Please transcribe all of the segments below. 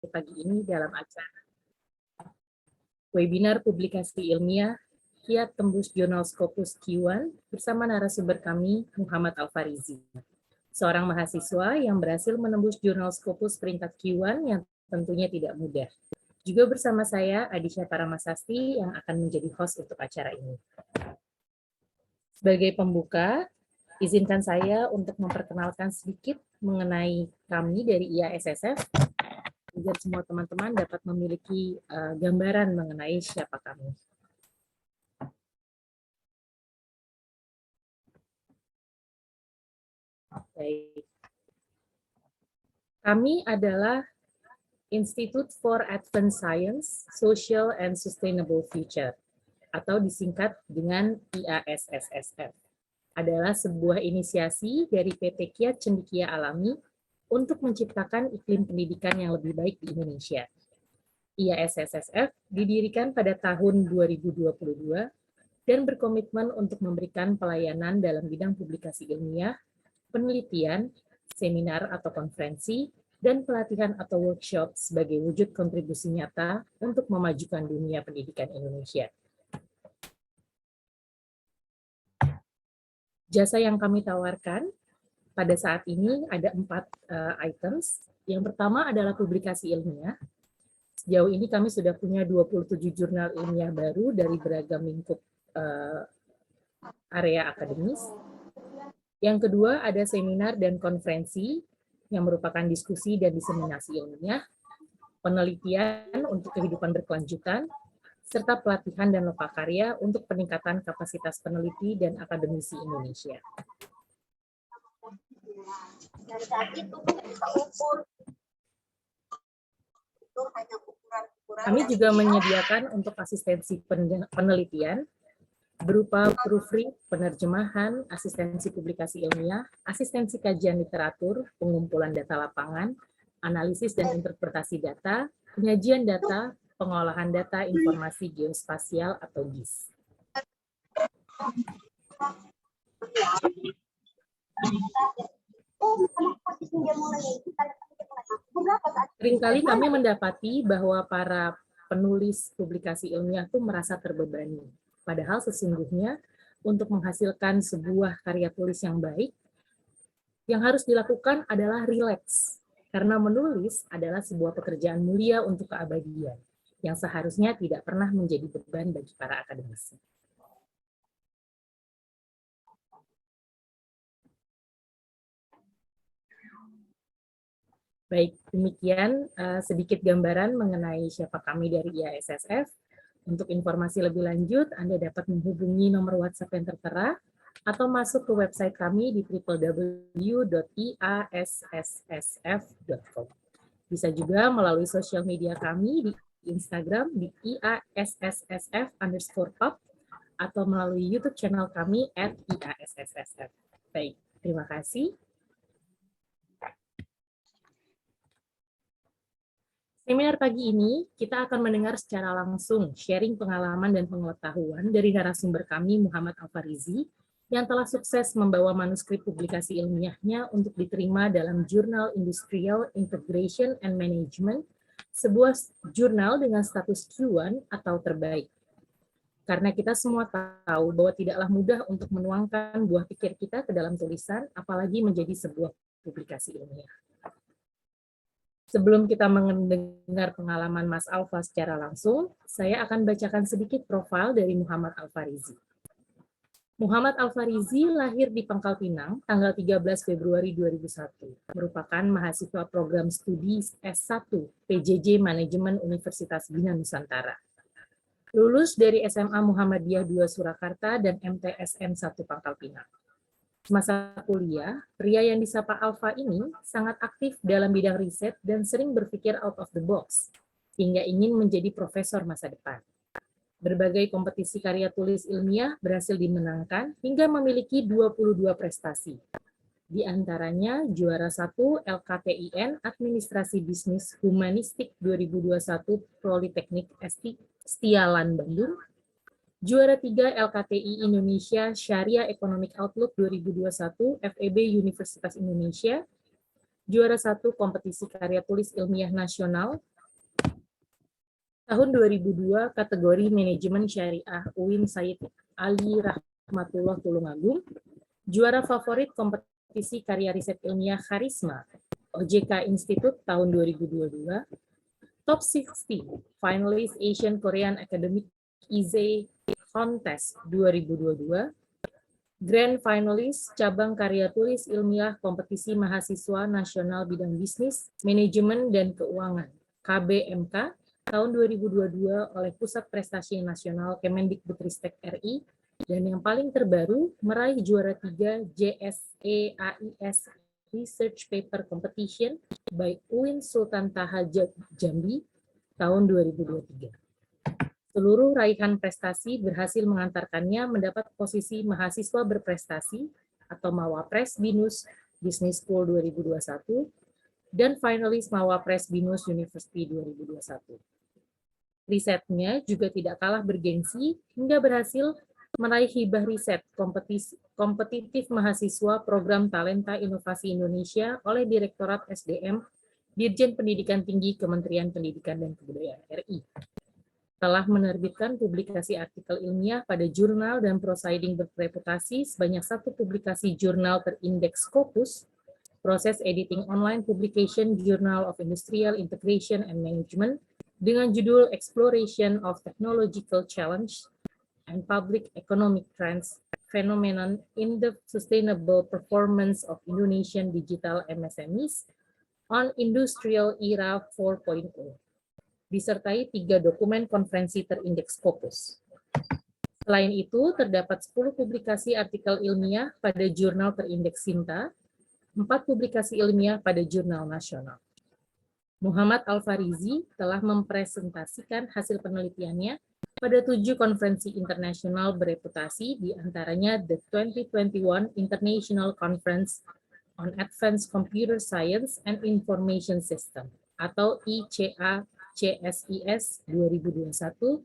pagi ini dalam acara webinar publikasi ilmiah Kiat Tembus Jurnal Scopus Q1 bersama narasumber kami Muhammad Al-Farizi, seorang mahasiswa yang berhasil menembus Jurnal Scopus peringkat Q1 yang tentunya tidak mudah. Juga bersama saya Adisha Paramasasti yang akan menjadi host untuk acara ini. Sebagai pembuka, izinkan saya untuk memperkenalkan sedikit mengenai kami dari IASSF, agar semua teman-teman dapat memiliki gambaran mengenai siapa kami. Baik. Kami adalah Institute for Advanced Science, Social and Sustainable Future, atau disingkat dengan IASSF. Adalah sebuah inisiasi dari PT Kiat Cendekia Alami untuk menciptakan iklim pendidikan yang lebih baik di Indonesia. IASSF didirikan pada tahun 2022 dan berkomitmen untuk memberikan pelayanan dalam bidang publikasi ilmiah, penelitian, seminar atau konferensi, dan pelatihan atau workshop sebagai wujud kontribusi nyata untuk memajukan dunia pendidikan Indonesia. Jasa yang kami tawarkan pada saat ini ada 4 items. Yang pertama adalah publikasi ilmiah. Sejauh ini kami sudah punya 27 jurnal ilmiah baru dari beragam lingkup area akademis. Yang kedua ada seminar dan konferensi yang merupakan diskusi dan diseminasi ilmiah, penelitian untuk kehidupan berkelanjutan, serta pelatihan dan lokakarya untuk peningkatan kapasitas peneliti dan akademisi Indonesia. Kami juga menyediakan untuk asistensi penelitian berupa proofread, penerjemahan, asistensi publikasi ilmiah, asistensi kajian literatur, pengumpulan data lapangan, analisis dan interpretasi data, penyajian data, pengolahan data informasi geospasial atau GIS. Seringkali kami mendapati bahwa para penulis publikasi ilmiah itu merasa terbebani. Padahal sesungguhnya untuk menghasilkan sebuah karya tulis yang baik, yang harus dilakukan adalah rileks. Karena menulis adalah sebuah pekerjaan mulia untuk keabadian, yang seharusnya tidak pernah menjadi beban bagi para akademisi. Baik, demikian sedikit gambaran mengenai siapa kami dari IASSF. Untuk informasi lebih lanjut, Anda dapat menghubungi nomor WhatsApp yang tertera atau masuk ke website kami di www.iassssf.com. Bisa juga melalui sosial media kami di Instagram di iassssf_pub atau melalui YouTube channel kami @iassssf. Baik, terima kasih. Seminar pagi ini, kita akan mendengar secara langsung sharing pengalaman dan pengetahuan dari narasumber kami, Muhammad Al-Farizi, yang telah sukses membawa manuskrip publikasi ilmiahnya untuk diterima dalam Jurnal Industrial Integration and Management, sebuah jurnal dengan status Q1 atau terbaik. Karena kita semua tahu bahwa tidaklah mudah untuk menuangkan buah pikir kita ke dalam tulisan, apalagi menjadi sebuah publikasi ilmiah. Sebelum kita mendengar pengalaman Mas Alfa secara langsung, saya akan bacakan sedikit profil dari Muhammad Al-Farizi. Muhammad Al-Farizi lahir di Pangkal Pinang tanggal 13 Februari 2001, merupakan mahasiswa program studi S1 PJJ Manajemen Universitas Bina Nusantara. Lulus dari SMA Muhammadiyah II Surakarta dan MTSN 1 Pangkal Pinang. Semasa kuliah, pria yang disapa Alfa ini sangat aktif dalam bidang riset dan sering berpikir out of the box, hingga ingin menjadi profesor masa depan. Berbagai kompetisi karya tulis ilmiah berhasil dimenangkan hingga memiliki 22 prestasi. Di antaranya juara 1 LKTIN Administrasi Bisnis Humanistik 2021 Politeknik Stialan Bandung, juara 3 LKTI Indonesia Syariah Economic Outlook 2021 FEB Universitas Indonesia, juara 1 kompetisi karya tulis ilmiah nasional Tahun 2002 kategori Manajemen Syariah UIN Said Ali Rahmatullah Tulungagung, juara favorit kompetisi karya riset ilmiah Karisma OJK Institute tahun 2022, Top 60 Finalist Asian Korean Academic IZE Contest 2022, Grand Finalist Cabang Karya Tulis Ilmiah Kompetisi Mahasiswa Nasional Bidang Bisnis, Manajemen, dan Keuangan KBMK tahun 2022 oleh Pusat Prestasi Nasional Kemendikbudristek RI, dan yang paling terbaru meraih juara 3 JSEAIS Research Paper Competition by UIN Sultan Taha Jambi tahun 2023. Seluruh raihan prestasi berhasil mengantarkannya mendapat posisi mahasiswa berprestasi atau Mawapres BINUS Business School 2021 dan finalis Mawapres BINUS University 2021. Risetnya juga tidak kalah bergengsi hingga berhasil meraih hibah riset kompetitif mahasiswa Program Talenta Inovasi Indonesia oleh Direktorat SDM Dirjen Pendidikan Tinggi Kementerian Pendidikan dan Kebudayaan RI. Telah menerbitkan publikasi artikel ilmiah pada jurnal dan proceeding berreputasi sebanyak 1 publikasi jurnal terindeks Scopus, proses editing online publication Journal of Industrial Integration and Management dengan judul Exploration of Technological Challenge and Public Economic Trends Phenomenon in the Sustainable Performance of Indonesian Digital MSMEs on Industrial Era 4.0. Disertai 3 dokumen konferensi terindeks Scopus. Selain itu, terdapat 10 publikasi artikel ilmiah pada jurnal terindeks Sinta, 4 publikasi ilmiah pada jurnal nasional. Muhammad Al-Farizi telah mempresentasikan hasil penelitiannya pada 7 konferensi internasional bereputasi, di antaranya the 2021 International Conference on Advanced Computer Science and Information System atau ICA-CSIS 2021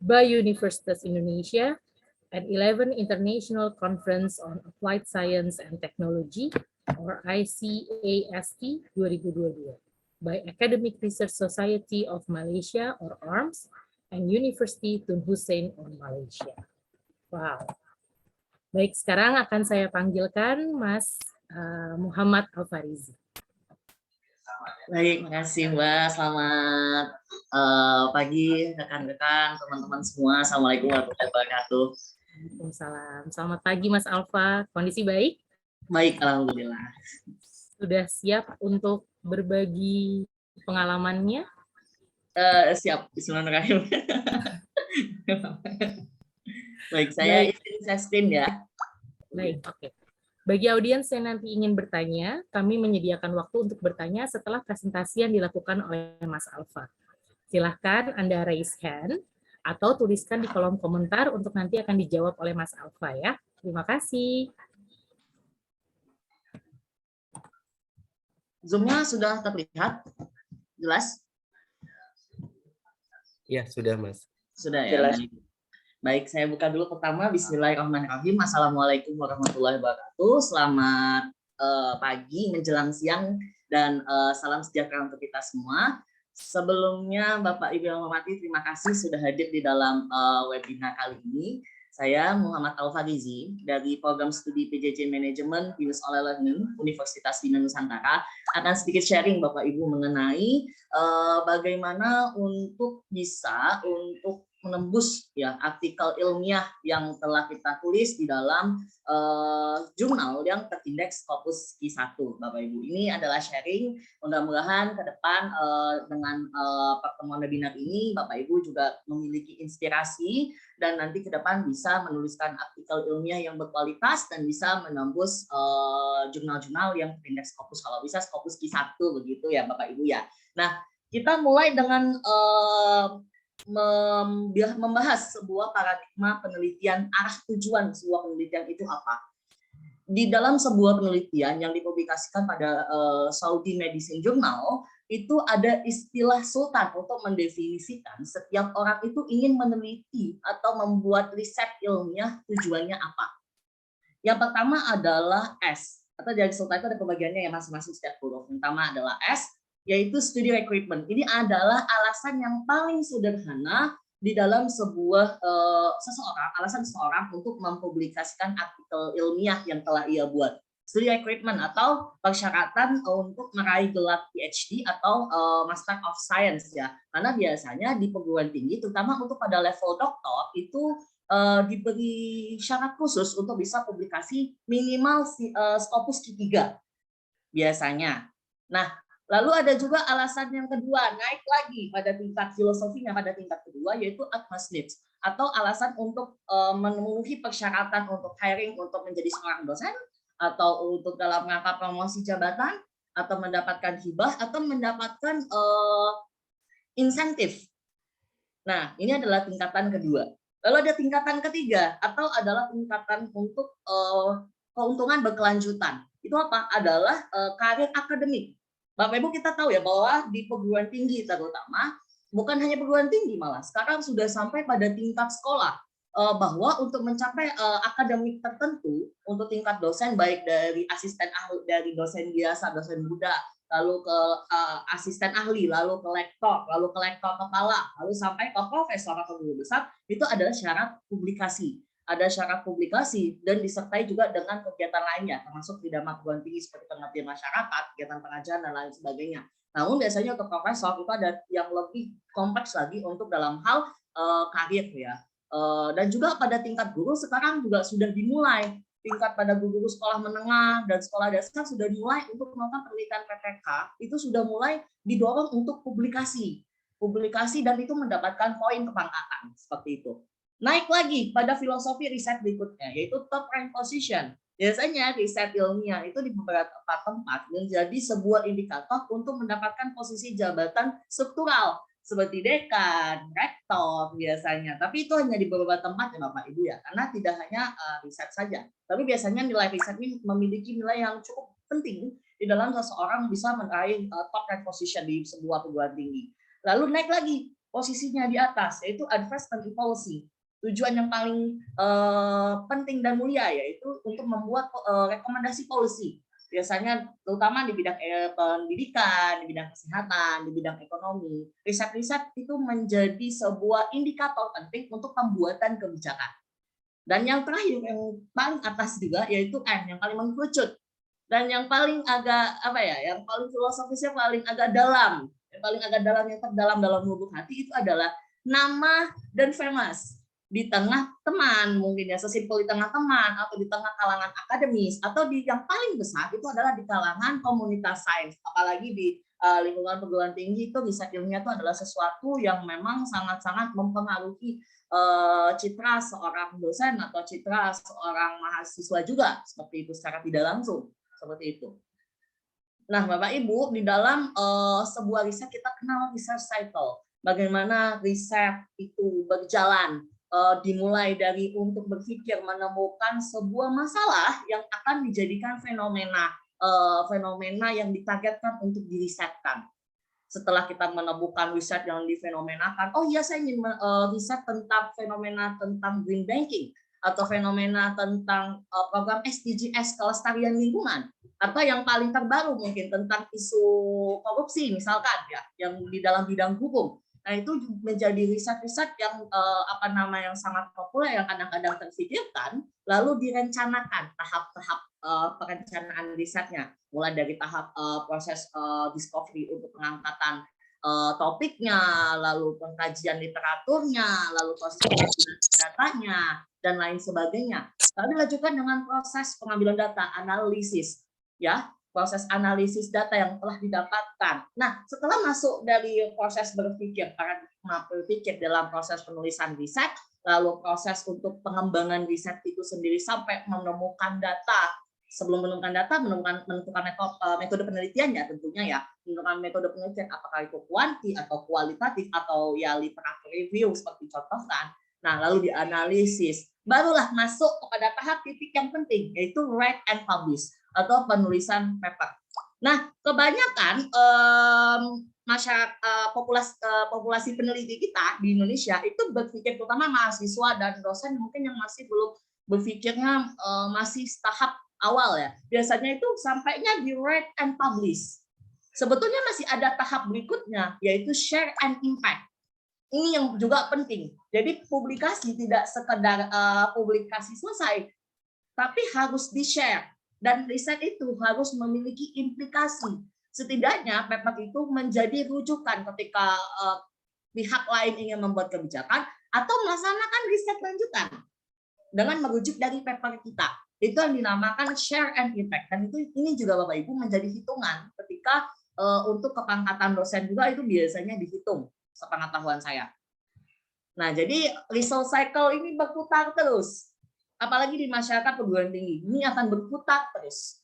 by Universitas Indonesia, and 11 International Conference on Applied Science and Technology or ICAST 2022 by Academic Research Society of Malaysia or ARMS and University Tun Hussein of Malaysia. Wow. Baik, sekarang akan saya panggilkan Mas Muhammad Al-Farizi. Baik, makasih Mbak. Selamat pagi rekan-rekan, teman-teman semua. Assalamualaikum warahmatullahi wabarakatuh. Waalaikumsalam. Selamat pagi Mas Alfa. Kondisi baik? Baik, alhamdulillah. Sudah siap untuk berbagi pengalamannya? Siap. Bismillahirrahmanirrahim. Baik, saya screen ya. Baik, oke. Bagi audiens yang nanti ingin bertanya, kami menyediakan waktu untuk bertanya setelah presentasi yang dilakukan oleh Mas Alfa. Silahkan Anda raise hand atau tuliskan di kolom komentar untuk nanti akan dijawab oleh Mas Alfa ya. Terima kasih. Zoom-nya sudah terlihat? Jelas? Ya, sudah Mas. Sudah ya. Jelas. Baik, saya buka dulu pertama. Bismillahirrahmanirrahim. Assalamualaikum warahmatullahi wabarakatuh. Selamat pagi, menjelang siang, dan salam sejahtera untuk kita semua. Sebelumnya, Bapak Ibu yang hormati, terima kasih sudah hadir di dalam webinar kali ini. Saya Muhammad Al-Farizi dari Program Studi PJJ Manajemen BINUS Online Learning Universitas Bina Nusantara akan sedikit sharing Bapak Ibu mengenai bagaimana untuk bisa menembus ya artikel ilmiah yang telah kita tulis di dalam jurnal yang terindeks Scopus Q1, Bapak Ibu. Ini adalah sharing, mudah-mudahan ke depan dengan pertemuan webinar ini Bapak Ibu juga memiliki inspirasi dan nanti ke depan bisa menuliskan artikel ilmiah yang berkualitas dan bisa menembus jurnal-jurnal yang terindeks Scopus, kalau bisa Scopus Q1 begitu ya Bapak Ibu ya. Nah, kita mulai dengan membahas sebuah paradigma penelitian, arah tujuan sebuah penelitian itu apa. Di dalam sebuah penelitian yang dipublikasikan pada Saudi Medicine Journal, itu ada istilah sultan untuk mendefinisikan setiap orang itu ingin meneliti atau membuat riset ilmiah tujuannya apa. Yang pertama adalah S, atau dari sultan itu ada pembagiannya ya masing-masing setiap huruf. Yang pertama adalah S, yaitu studi recruitment. Ini adalah alasan yang paling sederhana di dalam sebuah alasan seseorang untuk mempublikasikan artikel ilmiah yang telah ia buat. Studi recruitment atau persyaratan untuk meraih gelar PhD atau Master of Science ya. Karena biasanya di perguruan tinggi, terutama untuk pada level doktor itu diberi syarat khusus untuk bisa publikasi minimal Scopus Q3 biasanya. Nah, lalu ada juga alasan yang kedua, naik lagi pada tingkat filosofinya pada tingkat kedua, yaitu advanced needs atau alasan untuk memenuhi persyaratan untuk hiring untuk menjadi seorang dosen atau untuk dalam rangka promosi jabatan atau mendapatkan hibah atau mendapatkan insentif. Nah, ini adalah tingkatan kedua. Lalu ada tingkatan ketiga atau adalah tingkatan untuk keuntungan berkelanjutan. Itu apa? Adalah karir akademik. Bapak Ibu kita tahu ya bahwa di perguruan tinggi terutama, bukan hanya perguruan tinggi malah, sekarang sudah sampai pada tingkat sekolah. Bahwa untuk mencapai akademik tertentu untuk tingkat dosen, baik dari asisten ahli, dari dosen biasa, dosen muda, lalu ke asisten ahli, lalu ke lektor kepala, lalu sampai ke profesor atau guru besar, itu adalah syarat publikasi. Ada syarat publikasi dan disertai juga dengan kegiatan lainnya, termasuk di dalam perguruan tinggi seperti pengabdian masyarakat, kegiatan pengajaran, dan lain sebagainya. Namun biasanya untuk profesor itu ada yang lebih kompleks lagi untuk dalam hal karir ya. Dan juga pada tingkat guru sekarang juga sudah dimulai, tingkat pada guru sekolah menengah dan sekolah dasar sudah mulai untuk melakukan penelitian PPK, itu sudah mulai didorong untuk publikasi dan itu mendapatkan poin kepangkatan seperti itu. Naik lagi pada filosofi riset berikutnya, yaitu top rank position. Biasanya riset ilmiah itu di beberapa tempat menjadi sebuah indikator untuk mendapatkan posisi jabatan struktural seperti dekan, rektor biasanya. Tapi itu hanya di beberapa tempat ya Bapak Ibu ya, karena tidak hanya riset saja. Tapi biasanya nilai riset ini memiliki nilai yang cukup penting di dalam seseorang bisa meraih top rank position di sebuah perguruan tinggi. Lalu naik lagi posisinya di atas, yaitu advancement in policy. Tujuan yang paling penting dan mulia yaitu untuk membuat rekomendasi policy. Biasanya terutama di bidang pendidikan, di bidang kesehatan, di bidang ekonomi. Riset-riset itu menjadi sebuah indikator penting untuk pembuatan kebijakan. Dan yang terakhir, yang paling atas juga, yaitu N, yang paling mengkerucut. Dan yang paling agak, yang paling filosofisnya paling agak dalam, yang paling agak dalam, yang terdalam dalam lubuk hati itu adalah nama dan famous. Di tengah teman, mungkin ya sesimpel di tengah teman atau di tengah kalangan akademis atau di yang paling besar itu adalah di kalangan komunitas sains, apalagi di lingkungan perguruan tinggi itu riset ilmiah itu adalah sesuatu yang memang sangat-sangat mempengaruhi citra seorang dosen atau citra seorang mahasiswa juga seperti itu secara tidak langsung seperti itu. Nah, Bapak Ibu, di dalam sebuah riset kita kenal research cycle. Bagaimana riset itu berjalan. Dimulai dari untuk berpikir menemukan sebuah masalah yang akan dijadikan fenomena yang ditargetkan untuk dirisetkan. Setelah kita menemukan riset yang difenomenakan, oh iya saya ingin riset tentang fenomena tentang green banking atau fenomena tentang program SDGs kelestarian lingkungan, atau yang paling terbaru mungkin tentang isu korupsi misalkan ya, yang di dalam bidang hukum. Nah, itu menjadi riset-riset yang yang sangat populer yang kadang-kadang terfikirkan lalu direncanakan tahap-tahap perencanaan risetnya, mulai dari tahap proses discovery untuk pengangkatan topiknya, lalu pengkajian literaturnya, lalu proses pengambilan datanya dan lain sebagainya. Lalu dilanjutkan dengan proses pengambilan data, analisis ya. Proses analisis data yang telah didapatkan. Nah, setelah masuk dari proses berpikir, paradigma berpikir dalam proses penulisan riset, lalu proses untuk pengembangan riset itu sendiri sampai menemukan data. Sebelum menemukan data, menentukan metode penelitiannya tentunya ya. Menentukan metode penelitian apakah itu kuanti atau kualitatif atau ya literatur review seperti contohkan. Nah, lalu dianalisis. Barulah masuk kepada tahap titik yang penting, yaitu write and publish atau penulisan paper. Nah, kebanyakan populasi peneliti kita di Indonesia itu berpikir, terutama mahasiswa dan dosen mungkin yang masih belum berpikirnya masih tahap awal ya. Biasanya itu sampainya di write and publish. Sebetulnya masih ada tahap berikutnya, yaitu share and impact. Ini yang juga penting. Jadi publikasi tidak sekedar publikasi selesai, tapi harus di-share. Dan riset itu harus memiliki implikasi. Setidaknya paper itu menjadi rujukan ketika pihak lain ingin membuat kebijakan atau melaksanakan riset lanjutan dengan merujuk dari paper kita. Itu yang dinamakan share and impact. Dan ini juga Bapak Ibu menjadi hitungan ketika untuk kepangkatan dosen juga itu biasanya dihitung sepengetahuan saya. Nah, jadi research cycle ini berputar terus. Apalagi di masyarakat perguruan tinggi, ini akan berputar terus.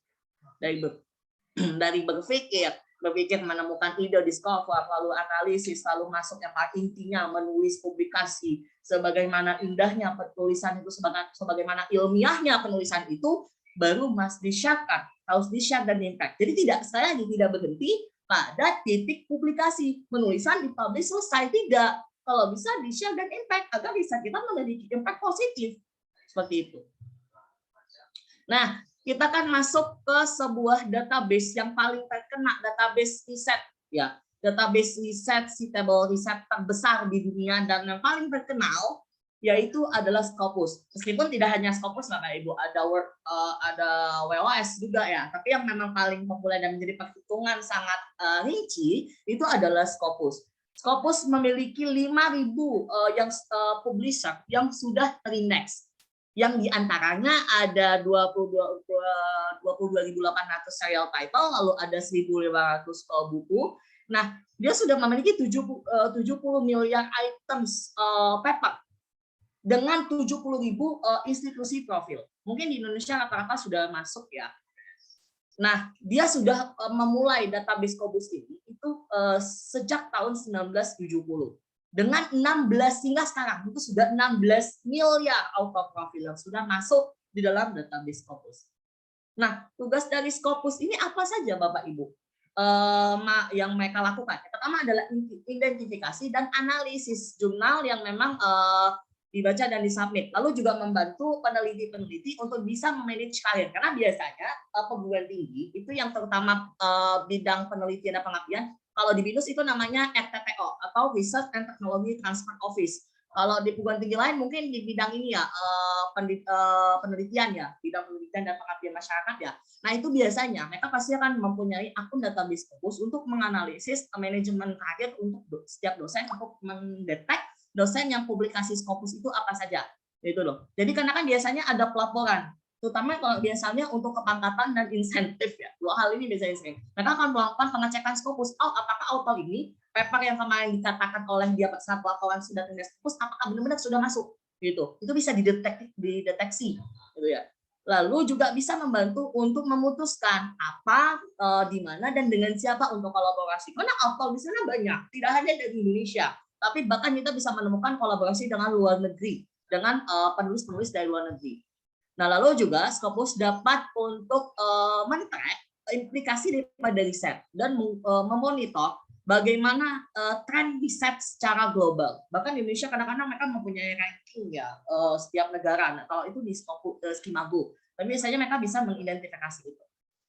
Dari berpikir menemukan ide, discover, lalu analisis, lalu masuk yang intinya menulis publikasi, sebagaimana indahnya penulisan itu, sebagaimana ilmiahnya penulisan itu, baru harus di-share dan impact. Jadi saya tidak berhenti pada titik publikasi, penulisan dipublish selesai, tidak. Kalau bisa di-share dan impact agar riset kita memiliki impact positif. Seperti itu. Nah, kita kan masuk ke sebuah database yang paling terkenal, database riset ya. Database riset, citable riset terbesar di dunia dan yang paling terkenal yaitu adalah Scopus. Meskipun tidak hanya Scopus Bapak Ibu, ada WOS juga ya, tapi yang memang paling populer dan menjadi perhitungan sangat rinci itu adalah Scopus. Scopus memiliki 5.000 yang publisher yang sudah terindeks. Yang diantaranya ada 22.800 serial title, lalu ada 1.500 buku. Nah, dia sudah memiliki 70 miliar items paper dengan 70.000 institusi profil. Mungkin di Indonesia rata-rata sudah masuk ya. Nah, dia sudah memulai database Scopus ini itu sejak tahun 1970. Dengan 16 hingga sekarang itu sudah 16 miliar auto profil yang sudah masuk di dalam database Scopus. Nah, tugas dari Scopus ini apa saja Bapak Ibu yang mereka lakukan? Yang pertama adalah identifikasi dan analisis jurnal yang memang dibaca dan disubmit. Lalu juga membantu peneliti-peneliti untuk bisa memanage karir. Karena biasanya perguruan tinggi itu yang terutama bidang penelitian dan pengabdian, kalau di BINUS itu namanya RTTO atau Research and Technology Transfer Office. Kalau di perguruan tinggi lain mungkin di bidang ini ya penelitian ya, bidang penelitian dan pengabdian masyarakat ya. Nah itu biasanya mereka pasti akan mempunyai akun database Scopus untuk menganalisis manajemen karir untuk setiap dosen untuk mendetek dosen yang publikasi Scopus itu apa saja. Itu loh. Jadi karena kan biasanya ada pelaporan, terutama kalau biasanya untuk kepangkatan dan insentif ya. Dua hal ini biasanya sering. Mereka akan melakukan pengecekan Scopus. Apakah author ini paper yang kemarin dikatakan oleh dia saat pelaporan sudah terindeks Scopus, apakah benar-benar sudah masuk? Gitu. Itu bisa dideteksi gitu ya. Lalu juga bisa membantu untuk memutuskan apa, di mana dan dengan siapa untuk kolaborasi. Karena author di sana banyak, tidak hanya dari Indonesia, tapi bahkan kita bisa menemukan kolaborasi dengan luar negeri, dengan penulis-penulis dari luar negeri. Nah, lalu juga Scopus dapat untuk men-track implikasi daripada riset dan memonitor bagaimana tren riset secara global. Bahkan di Indonesia kadang-kadang mereka mempunyai ranking ya setiap negara. Nah, kalau itu di Scopus Skimago, tapi biasanya mereka bisa mengidentifikasi itu.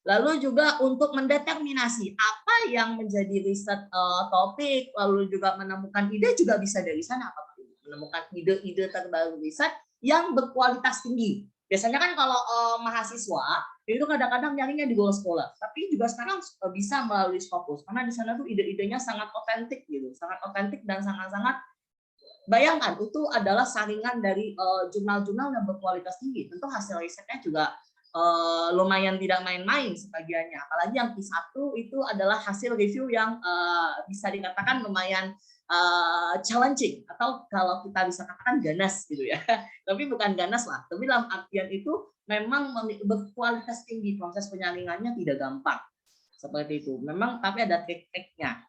Lalu juga untuk mendeterminasi apa yang menjadi riset topik, lalu juga menemukan ide juga bisa dari sana, menemukan ide-ide terbaru riset yang berkualitas tinggi. Biasanya kan kalau mahasiswa itu kadang-kadang nyarinya di Google Scholar, tapi juga sekarang bisa melalui Scopus karena di sana tuh ide-idenya sangat otentik gitu, sangat otentik dan sangat-sangat, bayangkan itu adalah saringan dari jurnal-jurnal yang berkualitas tinggi. Tentu hasil risetnya juga lumayan tidak main-main sebagiannya, apalagi yang Q1 itu adalah hasil review yang bisa dikatakan lumayan challenging, atau kalau kita bisa katakan ganas gitu ya, tapi bukan ganas lah, tapi dalam artian itu memang berkualitas tinggi, proses penyaringannya tidak gampang seperti itu, memang tapi ada trik-triknya.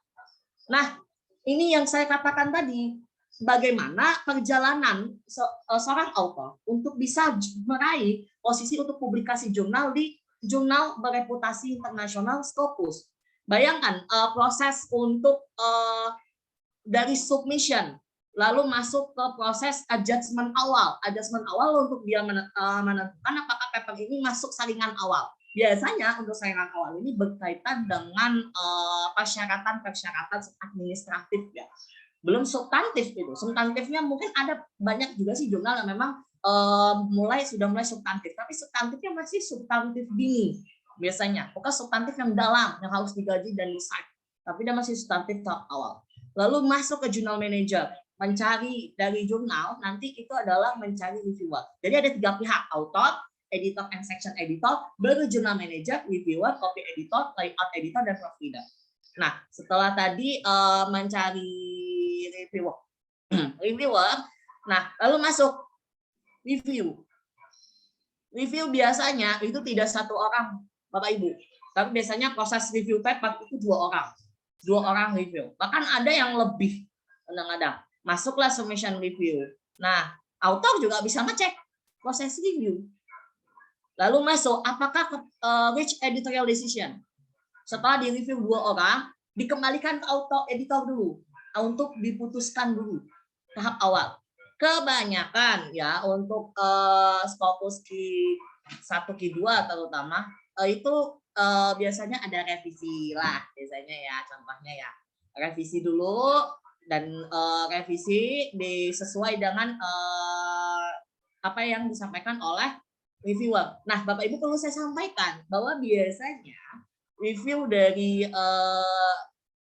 Nah ini yang saya katakan tadi, bagaimana perjalanan seorang author untuk bisa meraih posisi untuk publikasi jurnal di jurnal bereputasi internasional Scopus. Bayangkan proses untuk dari submission, lalu masuk ke proses adjustment awal untuk dia menentukan apakah paper ini masuk saringan awal. Biasanya untuk saingan awal ini berkaitan dengan persyaratan-persyaratan administratif ya. Belum substantif itu. Substantifnya mungkin ada banyak juga sih jurnal yang memang sudah mulai substantif, tapi substantifnya masih substantif dini biasanya. Bukan substantif yang dalam yang harus digaji dan decide, tapi dia masih substantif tahap awal. Lalu masuk ke jurnal manager, mencari dari jurnal nanti itu adalah mencari reviewer. Jadi ada 3 pihak, author, editor and section editor, baru jurnal manager, reviewer, copy editor, layout editor, dan proofreader. Nah, setelah tadi mencari reviewer, nah lalu masuk review. Review biasanya itu tidak 1 orang, Bapak Ibu. Tapi biasanya proses review paper itu 2 orang. 2 orang review. Bahkan ada yang lebih kadang-kadang. Masuklah submission review. Nah, author juga bisa ngecek proses review. Lalu masuk, apakah reach editorial decision? Setelah di review 2 orang, dikembalikan ke author editor dulu untuk diputuskan dulu tahap awal. Kebanyakan ya untuk Scopus Q1, Q2 terutama itu biasanya ada revisi lah biasanya ya, contohnya ya revisi dulu dan revisi sesuai dengan apa yang disampaikan oleh reviewer. Nah, Bapak Ibu perlu saya sampaikan bahwa biasanya review dari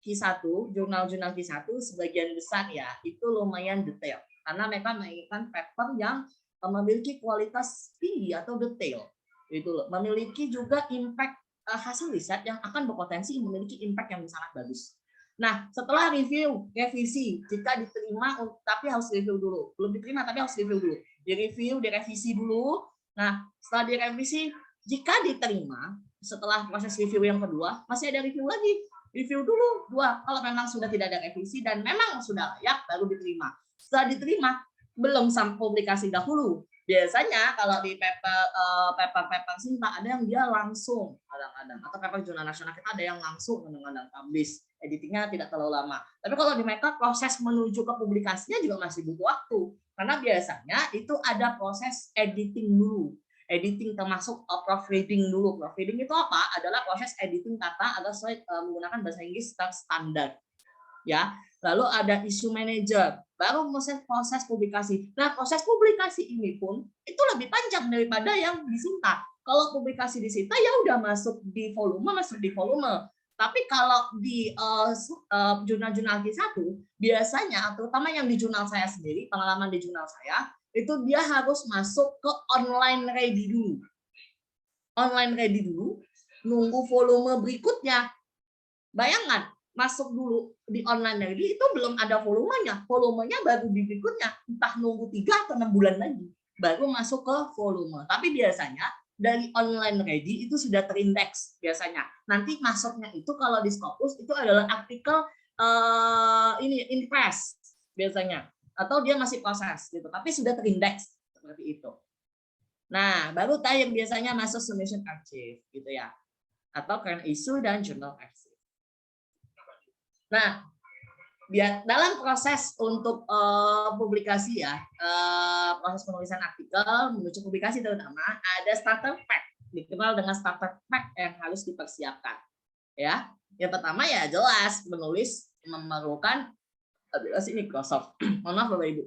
Q1, jurnal-jurnal Q1 sebagian besar ya itu lumayan detail. Karena mereka menginginkan paper yang memiliki kualitas tinggi atau detail, itu memiliki juga impact hasil riset yang akan berpotensi memiliki impact yang sangat bagus. Nah, setelah review, revisi, jika diterima tapi harus review dulu, belum diterima tapi harus review dulu, direview, direvisi dulu. Nah, setelah direvisi, jika diterima, setelah proses review yang kedua masih ada review lagi, review dulu 2. Kalau memang sudah tidak ada revisi dan memang sudah layak, baru diterima. Setelah diterima, belum sampai publikasi dahulu. Biasanya kalau di paper Sinta ada yang dia langsung kadang-kadang, atau paper jurnal nasional kita ada yang langsung kadang-kadang publish, editingnya tidak terlalu lama. Tapi kalau di mereka proses menuju ke publikasinya juga masih butuh waktu, karena biasanya itu ada proses editing dulu. Editing termasuk proofreading dulu. Proofreading itu apa? Adalah proses editing kata agar sesuai menggunakan bahasa Inggris standar. Ya, lalu ada issue manager, baru proses publikasi. Nah, proses publikasi ini pun itu lebih panjang daripada yang di Sinta. Kalau publikasi di Sinta ya udah masuk di volume. Tapi kalau di jurnal-jurnal Q1 biasanya, terutama yang di jurnal saya sendiri, pengalaman di jurnal saya, itu dia harus masuk ke online ready dulu. Online ready dulu, nunggu volume berikutnya. Bayangkan, masuk dulu di online ready itu belum ada volumenya. Volumenya baru di berikutnya, entah nunggu 3 atau 6 bulan lagi baru masuk ke volume. Tapi biasanya dari online ready itu sudah terindeks biasanya. Nanti masuknya itu kalau di Scopus itu adalah artikel in press biasanya, atau dia masih proses gitu, tapi sudah terindeks seperti itu. Nah, baru tayang biasanya masuk submission archive gitu ya, atau current issue dan journal archive. Nah, dalam proses untuk publikasi ya, proses penulisan artikel menuju publikasi terutama ada starter pack, dikenal dengan starter pack yang harus dipersiapkan. Ya, yang pertama ya jelas menulis memerlukan aplikasi Microsoft. Mohon maaf Bapak Ibu.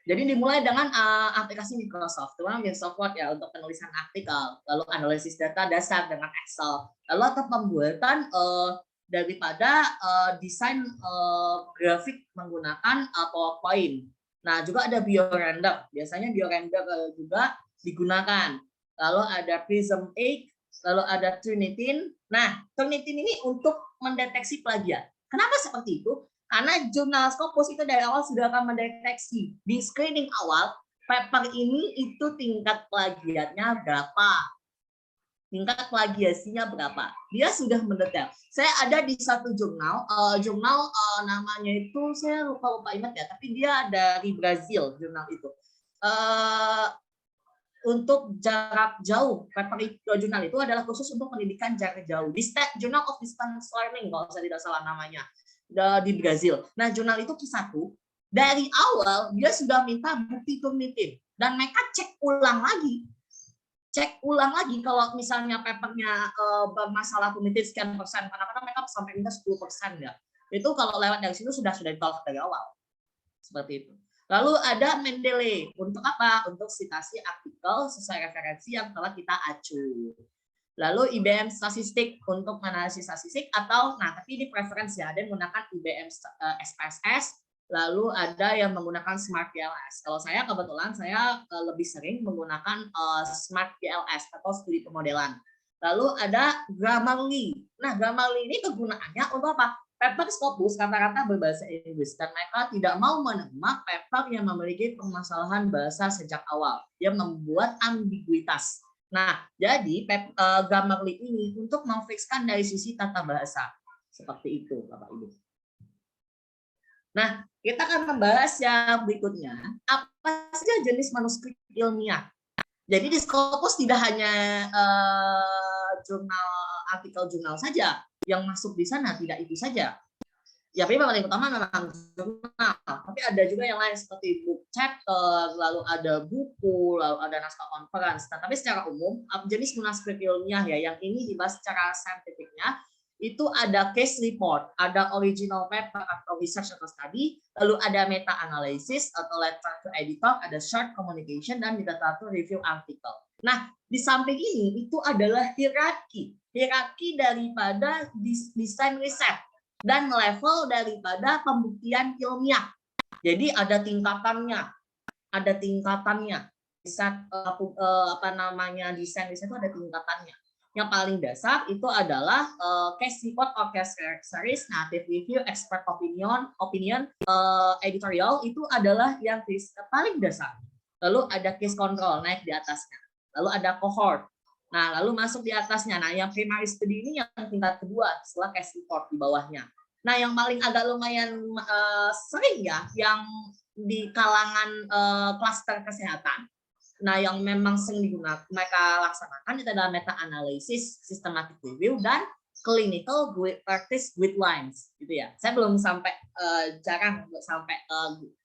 Jadi dimulai dengan aplikasi Microsoft, terutama Microsoft Word ya untuk penulisan artikel, lalu analisis data dasar dengan Excel, lalu atau pembuatan daripada desain grafik menggunakan PowerPoint. Nah, juga ada biorender. Biasanya biorender juga digunakan. Lalu ada Prism 8, lalu ada Turnitin. Nah, Turnitin ini untuk mendeteksi plagiat. Kenapa seperti itu? Karena jurnal Scopus itu dari awal sudah akan mendeteksi. Di screening awal, paper ini itu tingkat plagiatnya berapa? Tingkat plagiasinya berapa? Dia sudah mendetail. Saya ada di satu jurnal, namanya itu saya lupa ingat ya, tapi dia dari Brazil jurnal itu. Untuk jarak jauh, paper jurnal itu adalah khusus untuk pendidikan jarak jauh. Di Journal of Distance Learning kalau saya tidak salah namanya di Brazil. Nah, jurnal itu Q1 dari awal dia sudah minta bukti Turnitin dan mereka cek ulang lagi. cek ulang lagi kalau misalnya papernya bermasalah committed sekian persen, kadang-kadang mereka sampai minta 10% ya. Itu kalau lewat dari situ sudah ditolak dari awal. Seperti itu. Lalu ada Mendeley. Untuk apa? Untuk citasi artikel sesuai referensi yang telah kita acu. Lalu IBM statistik untuk analisis statistik atau, nah tapi ini preferensi ya, ada yang menggunakan IBM SPSS, lalu ada yang menggunakan Smart GLS. Kalau saya kebetulan saya lebih sering menggunakan Smart GLS atau studi pemodelan. Lalu ada Grammarly. Nah, Grammarly ini kegunaannya untuk apa? Paper Scopus rata-rata berbahasa Inggris dan mereka tidak mau menerima paper yang memiliki permasalahan bahasa sejak awal yang membuat ambiguitas. Nah, jadi Grammarly ini untuk memfikskan dari sisi tata bahasa. Seperti itu, Bapak Ibu. Nah, kita akan membahas yang berikutnya, apa saja jenis manuskrip ilmiah. Jadi di Scopus tidak hanya artikel jurnal saja yang masuk di sana, tidak itu saja. Ya, tapi paling utama memang jurnal, tapi ada juga yang lain seperti book chapter, lalu ada buku, lalu ada naskah conference. Nah, tapi secara umum jenis manuskrip ilmiah ya, yang ini dibahas secara saintifiknya itu ada case report, ada original paper atau research atau study, lalu ada meta analysis atau letter to editor, ada short communication dan literatur review artikel. Nah, di samping ini itu adalah hierarki daripada desain riset dan level daripada pembuktian ilmiah. Jadi ada tingkatannya. Desain desain itu ada tingkatannya. Yang paling dasar itu adalah case report or case series, narrative review, expert opinion, editorial itu adalah yang paling dasar. Lalu ada case control naik di atasnya. Lalu ada cohort. Nah, lalu masuk di atasnya. Nah, yang primary study ini yang tingkat kedua setelah case report di bawahnya. Nah, yang paling agak lumayan sering ya, yang di kalangan klaster kesehatan. Nah, yang memang sering digunakan mereka laksanakan itu adalah meta analysis, systematic review, dan clinical practice guidelines, gitu ya. Saya belum sampai jarang sampai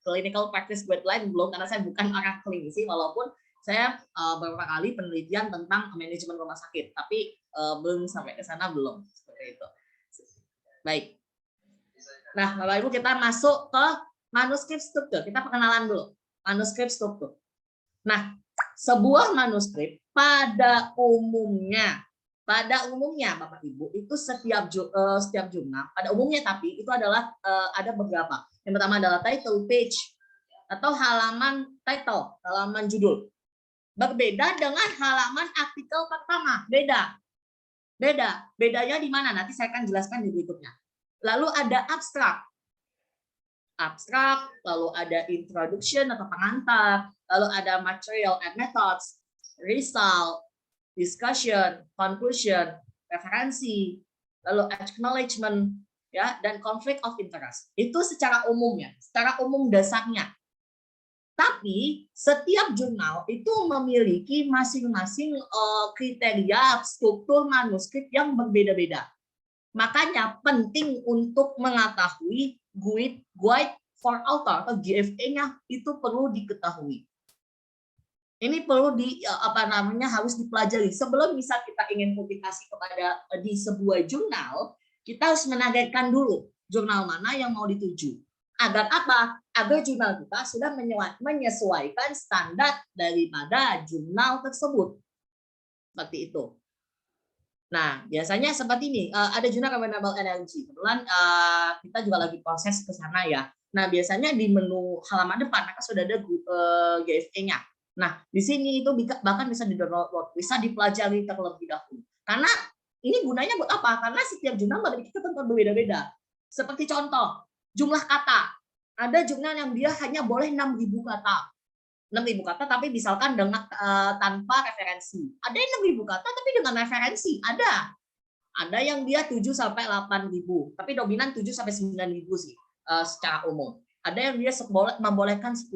clinical practice guidelines belum, karena saya bukan orang klinisi, walaupun saya beberapa kali penelitian tentang manajemen rumah sakit, tapi belum sampai ke sana belum seperti itu. Baik. Nah, Bapak Ibu, kita masuk ke manuskrip struktur. Kita perkenalan dulu manuskrip struktur. Nah, sebuah manuskrip pada umumnya Bapak Ibu itu setiap jurnal pada umumnya, tapi itu adalah ada beberapa. Yang pertama adalah title page atau halaman title, halaman judul. Berbeda dengan halaman artikel pertama, bedanya di mana? Nanti saya akan jelaskan di berikutnya. Lalu ada abstrak, lalu ada introduction atau pengantar, lalu ada material and methods, result, discussion, conclusion, referensi, lalu acknowledgement, ya, dan conflict of interest. Itu secara umumnya, secara umum dasarnya. Tapi setiap jurnal itu memiliki masing-masing kriteria struktur manuskrip yang berbeda-beda. Makanya penting untuk mengetahui Guide for Author atau GFA-nya itu perlu diketahui. Ini perlu harus dipelajari sebelum bisa kita ingin publikasi di sebuah jurnal. Kita harus menargetkan dulu jurnal mana yang mau dituju. Agar apa? Agar jurnal kita sudah menyesuaikan standar daripada jurnal tersebut. Seperti itu. Nah, biasanya seperti ini, ada jurnal renewable energy. Kebetulan kita juga lagi proses ke sana ya. Nah, biasanya di menu halaman depan maka sudah ada GFA-nya. Nah, di sini itu bahkan bisa di-download, bisa dipelajari terlebih dahulu. Karena ini gunanya buat apa? Karena setiap jurnal memiliki ketentuan berbeda-beda. Seperti contoh, jumlah kata. Ada jurnal yang dia hanya boleh 6.000 kata. 6.000 kata tapi misalkan dengan tanpa referensi. Ada yang 6.000 kata tapi dengan referensi. Ada yang dia 7 sampai 8.000, tapi dominan 7 sampai 9.000 sih secara umum. Ada yang dia membolehkan 10.000.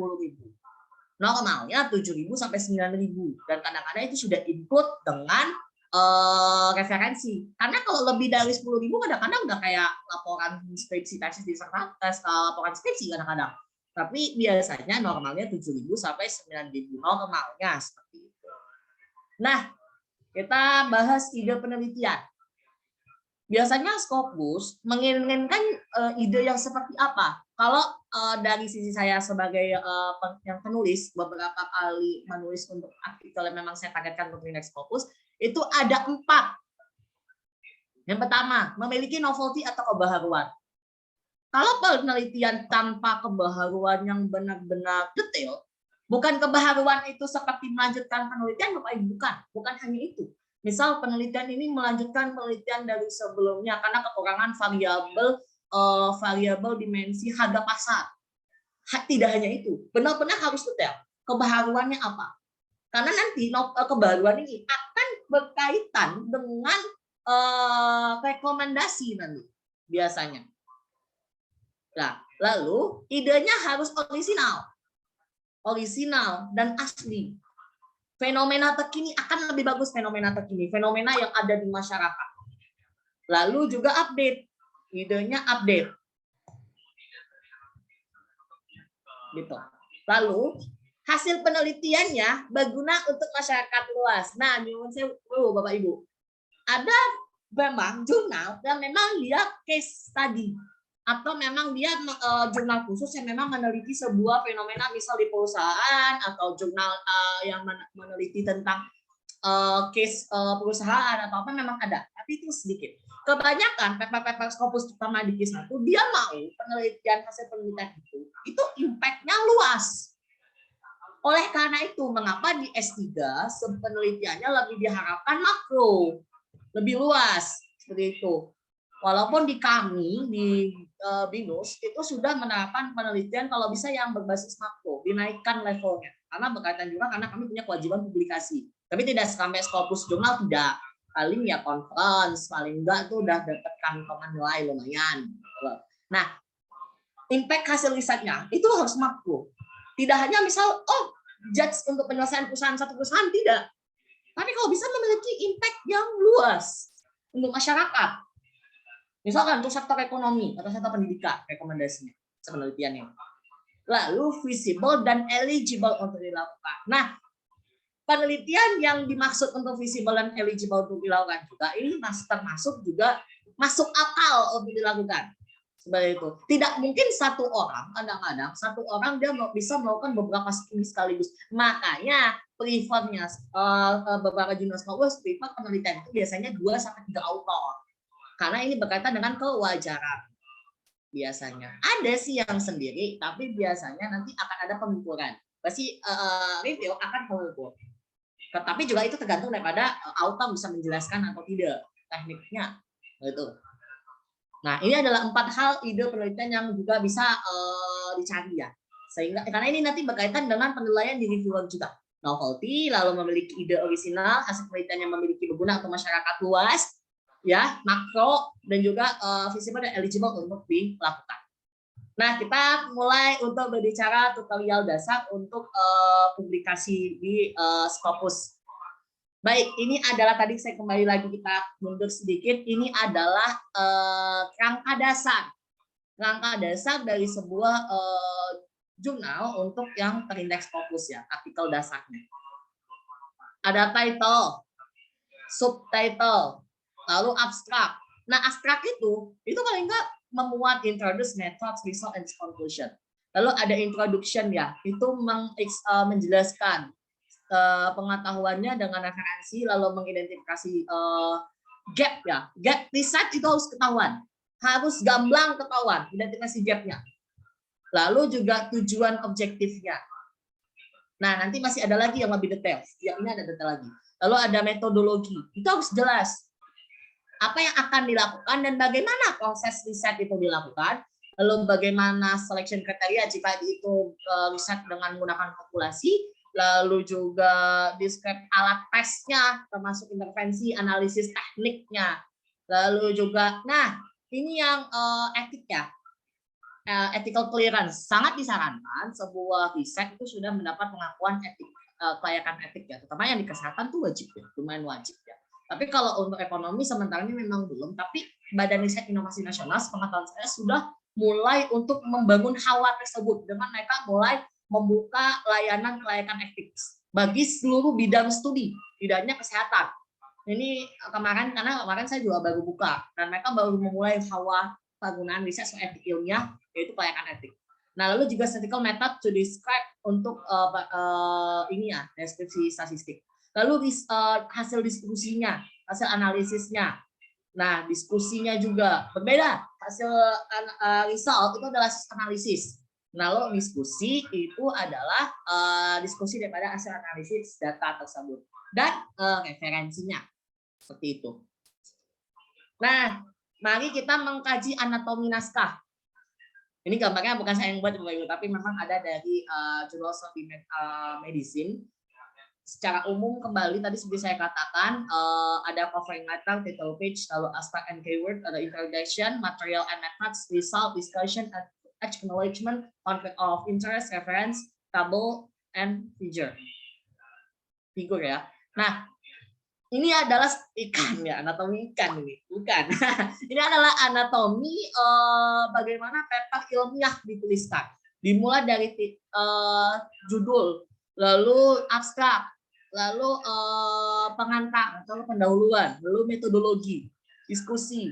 Normalnya 7.000 sampai 9.000 dan kadang-kadang itu sudah include dengan referensi. Karena kalau lebih dari 10.000 kadang-kadang nggak kayak laporan skripsi, tesis, disertasi, laporan skripsi kadang-kadang. Tapi biasanya normalnya 7.000 sampai 9.000 normalnya seperti itu. Nah, kita bahas ide penelitian. Biasanya Scopus menginginkan ide yang seperti apa? Kalau dari sisi saya sebagai yang penulis, beberapa kali menulis untuk artikel yang memang saya targetkan untuk Indeks Scopus, itu ada 4. Yang pertama, memiliki novelty atau kebaharuan. Kalau penelitian tanpa kebaharuan yang benar-benar detail, bukan kebaharuan itu seperti melanjutkan penelitian, bukan hanya itu. Misal penelitian ini melanjutkan penelitian dari sebelumnya karena kekurangan variabel dimensi harga pasar. Tidak hanya itu, benar-benar harus detail. Kebaharuannya apa? Karena nanti kebaharuan ini akan berkaitan dengan rekomendasi nanti biasanya. Nah, lalu idenya harus original dan asli. Fenomena terkini akan lebih bagus, fenomena yang ada di masyarakat. Lalu juga update, idenya update. Gitu. Lalu hasil penelitiannya berguna untuk masyarakat luas. Nah, nyuwun sewu Bapak Ibu. Ada memang jurnal yang memang dia case study atau memang dia jurnal khusus yang memang meneliti sebuah fenomena misal di perusahaan atau jurnal yang meneliti tentang case perusahaan atau apa memang ada, tapi itu sedikit. Kebanyakan paper Scopus terutama di Q1 dia mau hasil penelitian itu impact-nya luas. Oleh karena itu mengapa di S3 penelitiannya lebih diharapkan makro, lebih luas seperti itu. Walaupun di kami di BINUS itu sudah menerapkan penelitian kalau bisa yang berbasis makro, dinaikkan levelnya. Karena berkaitan juga karena kami punya kewajiban publikasi. Tapi tidak sampai Scopus jurnal, tidak. Paling ya conference, paling enggak itu udah dapat kantongan nilai lumayan. Nah, impact hasil risetnya itu harus makro. Tidak hanya misal, judge untuk penyelesaian satu perusahaan, tidak. Tapi kalau bisa memiliki impact yang luas untuk masyarakat. Misalkan untuk sektor ekonomi atau sektor pendidikan, rekomendasinya, penelitiannya. Lalu visible dan eligible untuk dilakukan. Nah, penelitian yang dimaksud untuk visible dan eligible untuk dilakukan juga ini termasuk juga masuk akal untuk dilakukan. Seperti itu. Tidak mungkin satu orang, kadang-kadang satu orang dia bisa melakukan beberapa studi sekaligus. Makanya prefernya beberapa jurnal Scopus prefer penelitian itu biasanya 2-3 author. Karena ini berkaitan dengan kewajaran. Biasanya ada sih yang sendiri, tapi biasanya nanti akan ada pengukuran. Pasti review akan mengukur. Tetapi juga itu tergantung daripada author bisa menjelaskan atau tidak tekniknya, gitu. Nah, ini adalah 4 hal ide penelitian yang juga bisa dicari ya. Sehingga karena ini nanti berkaitan dengan penilaian di reviewer juga. Novelty, lalu memiliki ide orisinal, hasil penelitian yang memiliki berguna untuk masyarakat luas, ya, makro dan juga visible dan eligible untuk dilakukan. Nah, kita mulai untuk berbicara tutorial dasar untuk publikasi di Scopus. Baik, ini adalah tadi saya kembali lagi kita mundur sedikit. Ini adalah kerangka dasar dari sebuah jurnal untuk yang terindeks Scopus ya, artikel dasarnya. Ada title, subtitle, lalu abstrak. Nah, abstrak itu paling enggak memuat introduce methods, result, and conclusion. Lalu ada introduction ya, itu menjelaskan pengetahuannya dengan referensi, lalu mengidentifikasi gap ya. Gap riset itu harus ketahuan, harus gamblang ketahuan, identifikasi gapnya. Lalu juga tujuan objektifnya. Nah, nanti masih ada lagi yang lebih detail. Ya, ini ada detail lagi. Lalu ada metodologi, itu harus jelas. Apa yang akan dilakukan dan bagaimana proses riset itu dilakukan, lalu bagaimana selection kriteria jika itu riset dengan menggunakan populasi, lalu juga describe alat tesnya, termasuk intervensi, analisis tekniknya, lalu juga, nah ini yang etik ya, ethical clearance. Sangat disarankan sebuah riset itu sudah mendapat pengakuan etik, kelayakan etik ya, terutama yang di kesehatan tuh wajib ya, lumayan wajib ya. Tapi kalau untuk ekonomi sementara ini memang belum, tapi Badan Riset Inovasi Nasional sepengetahuan saya sudah mulai untuk membangun hawa tersebut dengan mereka mulai membuka layanan kelayakan etik bagi seluruh bidang studi, tidak hanya kesehatan. Ini karena kemarin saya juga baru buka, dan mereka baru memulai hawa penggunaan riset soal etik ilmiah, yaitu kelayakan etik. Nah, lalu juga statistical method to describe untuk deskripsi statistik. Lalu hasil diskusinya, hasil analisisnya. Nah, diskusinya juga berbeda. Hasil result itu adalah analisis. Lalu diskusi itu adalah diskusi daripada hasil analisis data tersebut dan referensinya. Seperti itu. Nah, mari kita mengkaji anatomi naskah. Ini gambarnya bukan saya yang buat, tapi memang ada dari Journals of Medicine. Secara umum kembali tadi seperti saya katakan, ada covering letter, title page, lalu abstract and keyword, ada introduction, material and methods, result, discussion, acknowledgement, conflict of interest, reference, table, and figure. Figur ya. Nah, ini adalah ikan ya, anatomi ikan ini, bukan. Ini adalah anatomi bagaimana paper ilmiah dituliskan. Dimulai dari judul, lalu abstrak, lalu pengantar atau pendahuluan, lalu metodologi, diskusi,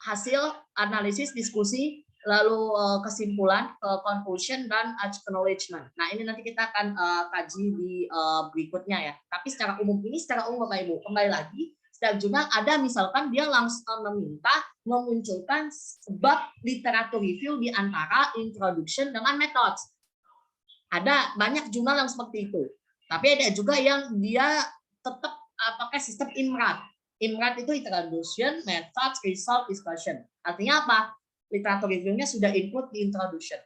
hasil analisis, diskusi, lalu kesimpulan, conclusion, dan acknowledgement. Nah, ini nanti kita akan kaji di berikutnya ya. Tapi secara umum Bapak Ibu, kembali lagi, setiap jurnal ada misalkan dia langsung meminta memunculkan bab literatur review di antara introduction dengan methods. Ada banyak jurnal yang seperti itu. Tapi ada juga yang dia tetap pakai sistem IMRAT. IMRAT itu introduction, methods, result, discussion. Artinya apa? Literatur reviewnya sudah include di introduction.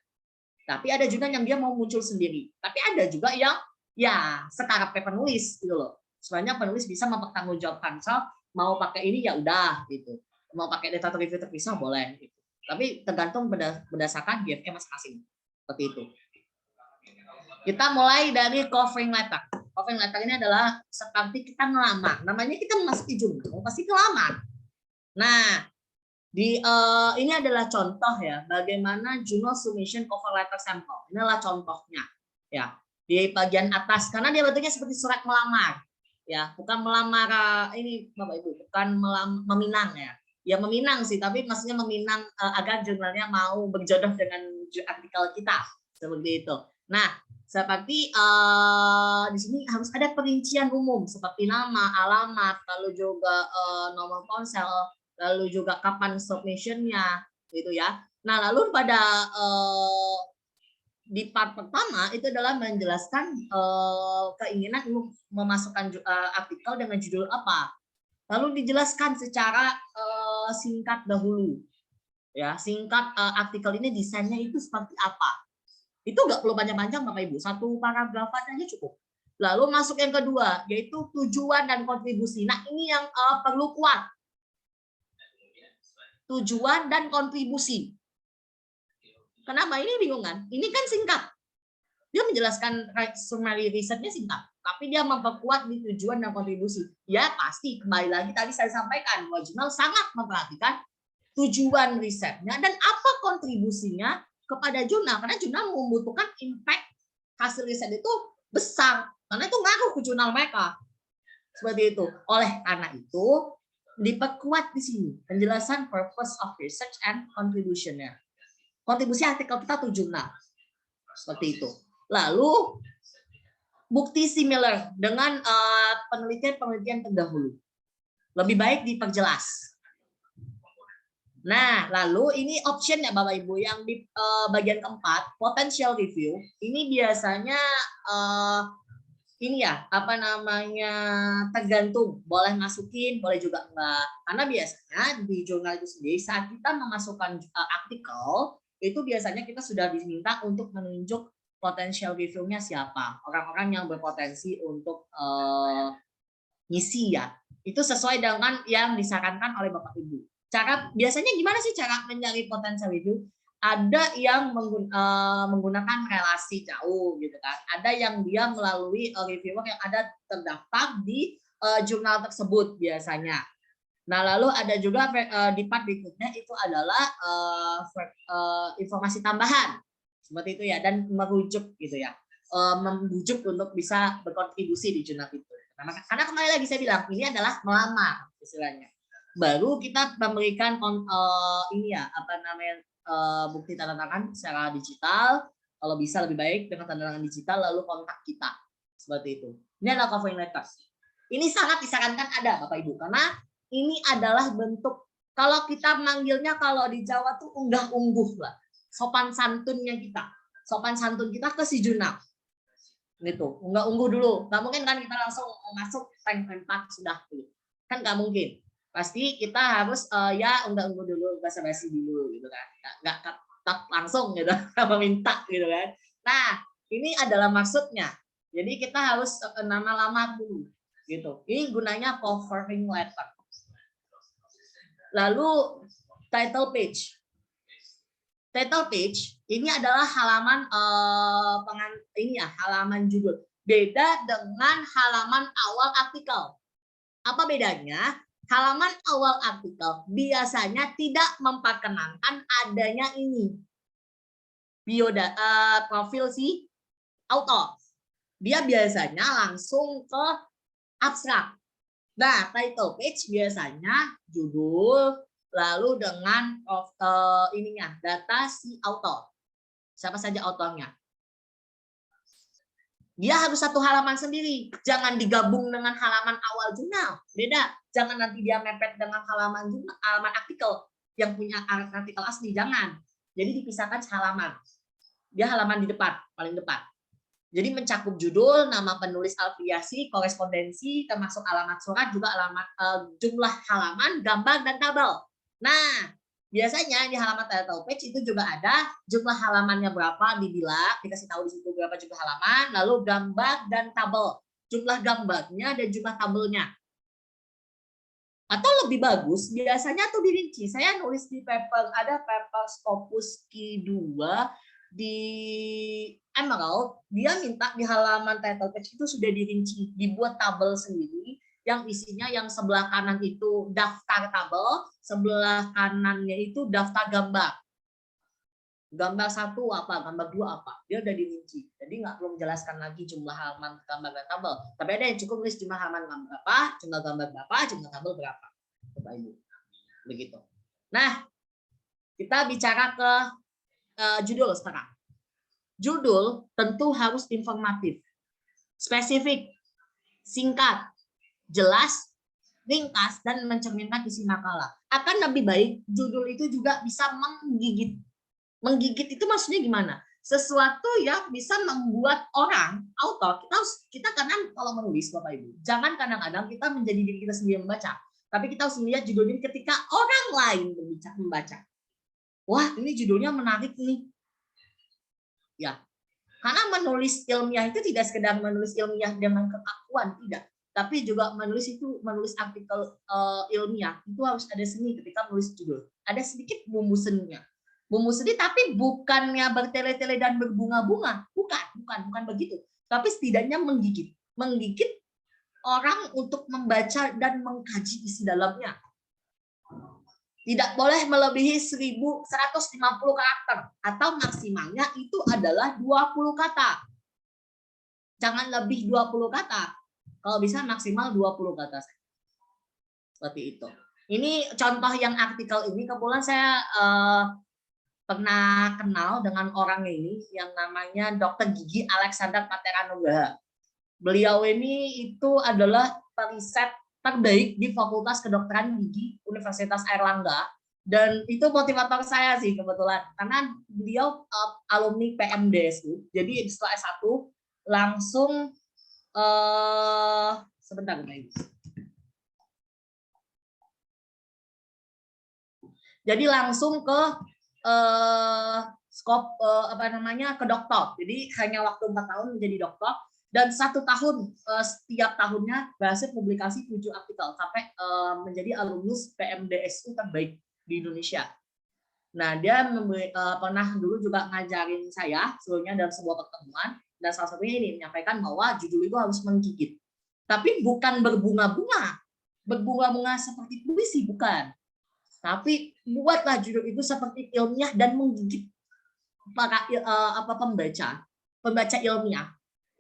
Tapi ada juga yang dia mau muncul sendiri. Tapi ada juga yang ya setara penulis gitu loh. Sebenarnya penulis bisa mempertanggungjawabkan, mau pakai ini ya udah gitu. Mau pakai literatur review terpisah boleh gitu. Tapi tergantung berdasarkan GFK masing-masing. Seperti itu. Kita mulai dari covering letter. Covering letter ini adalah seperti kita ngelamar. Namanya kita memasuki jurnal, pasti ngelamar. Nah, ini adalah contoh ya bagaimana journal submission cover letter sample. Inilah contohnya ya di bagian atas karena dia bentuknya seperti surat melamar ya, bukan melamar ini Bapak Ibu, bukan meminang ya. Ya meminang sih, tapi maksudnya meminang agar jurnalnya mau berjodoh dengan artikel kita seperti itu. Nah, seperti di sini harus ada perincian umum seperti nama, alamat, lalu juga nomor ponsel, lalu juga kapan submission-nya gitu ya. Nah, lalu pada di part pertama itu adalah menjelaskan keinginan memasukkan artikel dengan judul apa. Lalu dijelaskan secara singkat dahulu. Ya, singkat artikel ini desainnya itu seperti apa. Itu nggak perlu panjang-panjang Bapak Ibu, satu paragraf aja cukup. Lalu masuk yang kedua, yaitu tujuan dan kontribusi. Nah, ini yang perlu kuat. Tujuan dan kontribusi. Kenapa? Ini bingung kan? Ini kan singkat. Dia menjelaskan summary risetnya singkat, tapi dia memperkuat di tujuan dan kontribusi. Ya pasti, kembali lagi tadi saya sampaikan, bahwa jurnal sangat memperhatikan tujuan risetnya dan apa kontribusinya kepada jurnal. Karena jurnal membutuhkan impact hasil riset itu besar, karena itu ngaruh ke jurnal mereka. Seperti itu. Oleh karena itu, diperkuat di sini penjelasan purpose of research and contribution-nya. Kontribusi artikel kita tuh jurnal. Seperti itu. Lalu bukti similar dengan penelitian-penelitian terdahulu. Lebih baik diperjelas. Nah, lalu ini option ya Bapak Ibu yang di bagian keempat, potential review. Ini biasanya ini ya, apa namanya, tergantung, boleh masukin, boleh juga enggak. Karena biasanya di jurnal itu sendiri saat kita memasukkan artikel, itu biasanya kita sudah diminta untuk menunjuk potential review-nya siapa, orang-orang yang berpotensi untuk ngisi ya. Itu sesuai dengan yang disarankan oleh Bapak Ibu. Biasanya gimana sih cara mencari potential review? Ada yang menggunakan relasi jauh gitu kan. Ada yang dia melalui reviewer yang ada terdaftar di jurnal tersebut biasanya. Nah, lalu ada juga di part berikutnya itu adalah informasi tambahan. Seperti itu ya, dan merujuk gitu ya. membujuk untuk bisa berkontribusi di jurnal itu. Karena kembali lagi saya bilang ini adalah melamar istilahnya. Baru kita memberikan bukti tanda tangan secara digital. Kalau bisa lebih baik dengan tanda tangan digital lalu kontak kita seperti itu. Ini adalah covering letter. Ini sangat disarankan ada Bapak Ibu karena ini adalah bentuk kalau kita manggilnya kalau di Jawa tuh unggah-ungguh lah. Sopan santunnya kita. Sopan santun kita ke si jurnal. Gitu. Unggah-ungguh dulu. Nggak mungkin kan kita langsung masuk tank tempat sudah gitu. Kan nggak mungkin. Pasti kita harus ya unggah-ungguh dulu, basa-basi dulu gitu kan. Nggak langsung gitu meminta gitu kan. Nah, ini adalah maksudnya. Jadi kita harus nama-lama dulu gitu. Ini gunanya covering letter. Lalu title page. Title page ini adalah halaman halaman judul. Beda dengan halaman awal artikel. Apa bedanya? Halaman awal artikel biasanya tidak memperkenankan adanya ini. Profil si author. Dia biasanya langsung ke abstrak. Nah, title page biasanya judul, lalu dengan data si author. Siapa saja autornya. Dia harus satu halaman sendiri. Jangan digabung dengan halaman awal jurnal. Beda. Jangan nanti dia mepet dengan halaman jurnal, halaman artikel yang punya artikel asli. Jangan. Jadi dipisahkan halaman. Dia halaman di depan, paling depan. Jadi mencakup judul, nama penulis, afiliasi, korespondensi, termasuk alamat surat, juga alamat jumlah halaman, gambar, dan tabel. Nah, biasanya di halaman title page itu juga ada jumlah halamannya berapa dibilang, dikasih tahu di situ berapa jumlah halaman, lalu gambar dan tabel. Jumlah gambarnya dan jumlah tabelnya. Atau lebih bagus, biasanya tuh dirinci. Saya nulis di paper, ada paper Scopus Q2 di Emerald, dia minta di halaman title page itu sudah dirinci, dibuat tabel sendiri, yang isinya yang sebelah kanan itu daftar tabel, sebelah kanannya itu daftar gambar. Gambar 1 apa, gambar 2 apa, dia udah dirinci. Jadi nggak perlu menjelaskan lagi jumlah halaman gambar dan tabel. Tapi ada yang cukup nulis jumlah halaman berapa, jumlah gambar berapa, jumlah tabel berapa. Bapak Ibu. Begitu. Nah, kita bicara ke judul sekarang. Judul tentu harus informatif, spesifik, singkat, jelas, ringkas, dan mencerminkan isi makalah. Akan lebih baik judul itu juga bisa menggigit. Menggigit itu maksudnya gimana? Sesuatu yang bisa membuat orang, autor, kita kadang kalau menulis Bapak Ibu, jangan kadang-kadang kita menjadi diri kita sendiri membaca, tapi kita harus melihat judulnya ketika orang lain membaca. Wah, ini judulnya menarik nih. Ya, karena menulis ilmiah itu tidak sekedar menulis ilmiah dengan kekakuan, tidak. Tapi juga menulis artikel ilmiah itu harus ada seni ketika menulis judul. Ada sedikit bumbu seninya. Bumbu seni tapi bukannya bertele-tele dan berbunga-bunga, bukan begitu. Tapi setidaknya menggigit orang untuk membaca dan mengkaji isi dalamnya. Tidak boleh melebihi 1.150 karakter atau maksimalnya itu adalah 20 kata. Jangan lebih 20 kata. Kalau bisa maksimal 20 kata. Seperti itu. Ini contoh yang artikel ini kebetulan saya pernah kenal dengan orang ini yang namanya Dr. Gigi Alexander Pateranugraha. Beliau ini itu adalah periset terbaik di Fakultas Kedokteran Gigi Universitas Airlangga, dan itu motivator saya sih kebetulan karena beliau alumni PMDSU. Jadi setelah S1 langsung sebentar guys. Jadi langsung ke ke dokter. Jadi hanya waktu 4 tahun menjadi dokter. Dan 1 tahun setiap tahunnya berhasil publikasi 7 artikel sampai menjadi alumnus PMDSU terbaik di Indonesia. Nah, dia pernah dulu juga ngajarin saya sebelumnya dalam sebuah pertemuan, dan salah satunya ini menyampaikan bahwa judul itu harus menggigit. Tapi bukan berbunga-bunga. Berbunga-bunga seperti puisi, bukan. Tapi buatlah judul itu seperti ilmiah dan menggigit para pembaca ilmiah.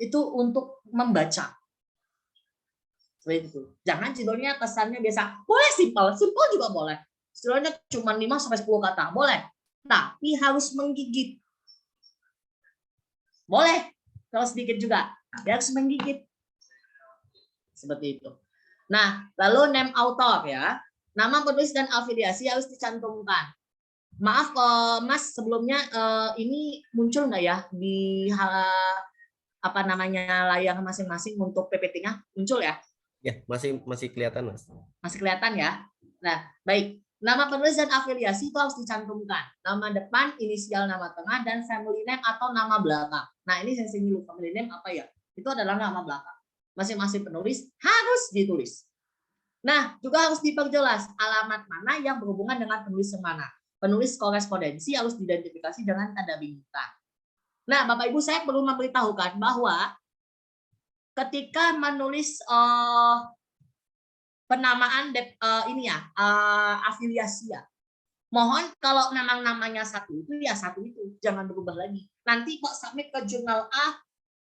itu untuk membaca. Seperti itu. Jangan judulnya kesannya biasa. Boleh simpel, simpel juga boleh. Judulnya cuma 5-10 kata, boleh. Tapi harus menggigit. Boleh, kalau sedikit juga, tapi harus menggigit. Seperti itu. Nah, lalu name author ya. Nama penulis dan afiliasi harus dicantumkan. Maaf Mas, sebelumnya ini muncul nggak ya di apa namanya layar masing-masing untuk PPT-nya? Muncul ya? Ya, masih kelihatan, Mas. Masih kelihatan ya? Nah, baik. Nama penulis dan afiliasi itu harus dicantumkan. Nama depan, inisial nama tengah, dan family name atau nama belakang. Nah, ini saya sini dulu. Family name apa ya? Itu adalah nama belakang. Masing-masing penulis harus ditulis. Nah, juga harus diperjelas alamat mana yang berhubungan dengan penulis yang mana. Penulis korespondensi harus diidentifikasi dengan tanda bintang. Nah, Bapak Ibu, saya perlu memberitahukan bahwa ketika menulis penamaan ini ya afiliasi ya, mohon kalau namanya satu itu ya satu itu, jangan berubah lagi. Nanti kok submit ke jurnal A,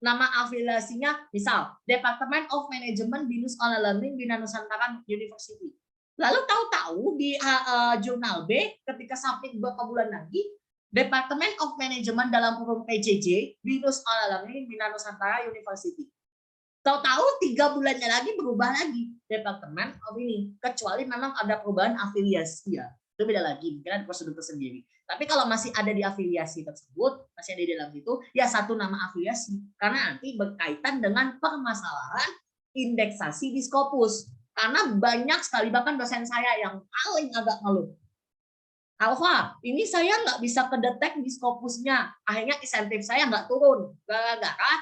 nama afiliasinya misal Department of Management Binus Online Learning Bina Nusantara University. Lalu tahu-tahu di jurnal B ketika submit beberapa bulan lagi Department of Management dalam kurung PJJ Binus Online Learning Bina Nusantara University. Tahu-tahu 3 bulannya lagi berubah lagi departemen ini, kecuali memang ada perubahan afiliasi ya, itu beda lagi, mungkin ada prosedur tersendiri. Tapi kalau masih ada di afiliasi tersebut, masih ada di dalam itu, ya satu nama afiliasi, karena nanti berkaitan dengan permasalahan indeksasi di Scopus. Karena banyak sekali, bahkan dosen saya yang paling agak ngeluh, Alfa, ini saya nggak bisa kedetek di Scopusnya, akhirnya insentif saya nggak turun, gara-gara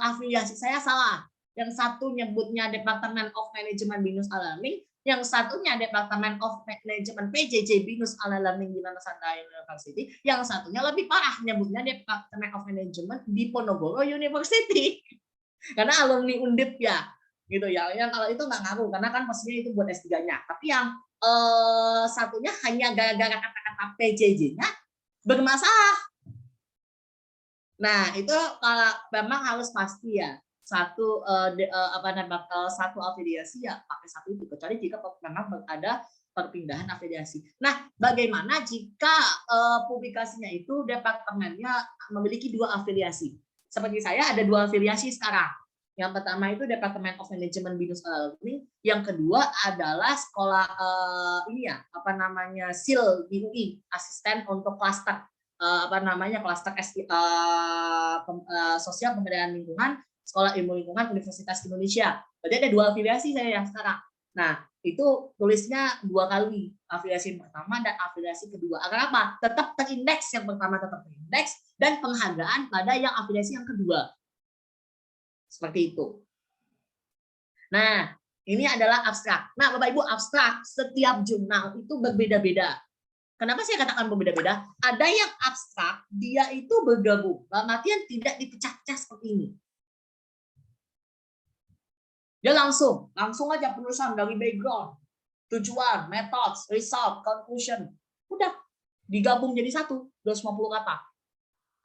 afiliasi saya salah. Yang satu nyebutnya Department of Management Binus Learning, yang satunya Department of Management PJJ Binus Learning Bina Nusantara University, yang satunya lebih parah nyebutnya Department of Management Diponegoro University. Karena alumni Undip ya, gitu ya. Yang kalau itu nggak ngaruh karena kan pastinya itu buat S3-nya. Tapi yang satunya hanya gara-gara kata-kata PJJ-nya bermasalah. Nah, itu kalau memang harus pasti ya. Satu satu afiliasi ya pakai satu itu, kecuali jika memang ada perpindahan afiliasi. Nah, bagaimana jika publikasinya itu departemennya memiliki 2 afiliasi? Seperti saya ada 2 afiliasi sekarang. Yang pertama itu Departemen of Management Binus Learning, yang kedua adalah sekolah ini ya, apa namanya SIL di UI, asisten untuk klaster klaster sosial pemberdayaan lingkungan, Sekolah Ilmu Lingkungan Universitas Indonesia. Berarti ada 2 afiliasi saya yang sekarang. Nah, itu tulisnya 2 kali, afiliasi yang pertama dan afiliasi kedua. Agar apa? Tetap terindeks, yang pertama tetap terindeks, dan penghargaan pada yang afiliasi yang kedua. Seperti itu. Nah, ini adalah abstrak. Nah, Bapak Ibu, abstrak setiap jurnal itu berbeda-beda. Kenapa saya katakan berbeda-beda? Ada yang abstrak, dia itu bergabung. Dalam artian tidak dipecah-pecah seperti ini. Dia langsung aja penulisan dari background, tujuan, methods, result, conclusion. Udah, digabung jadi satu, 250 kata.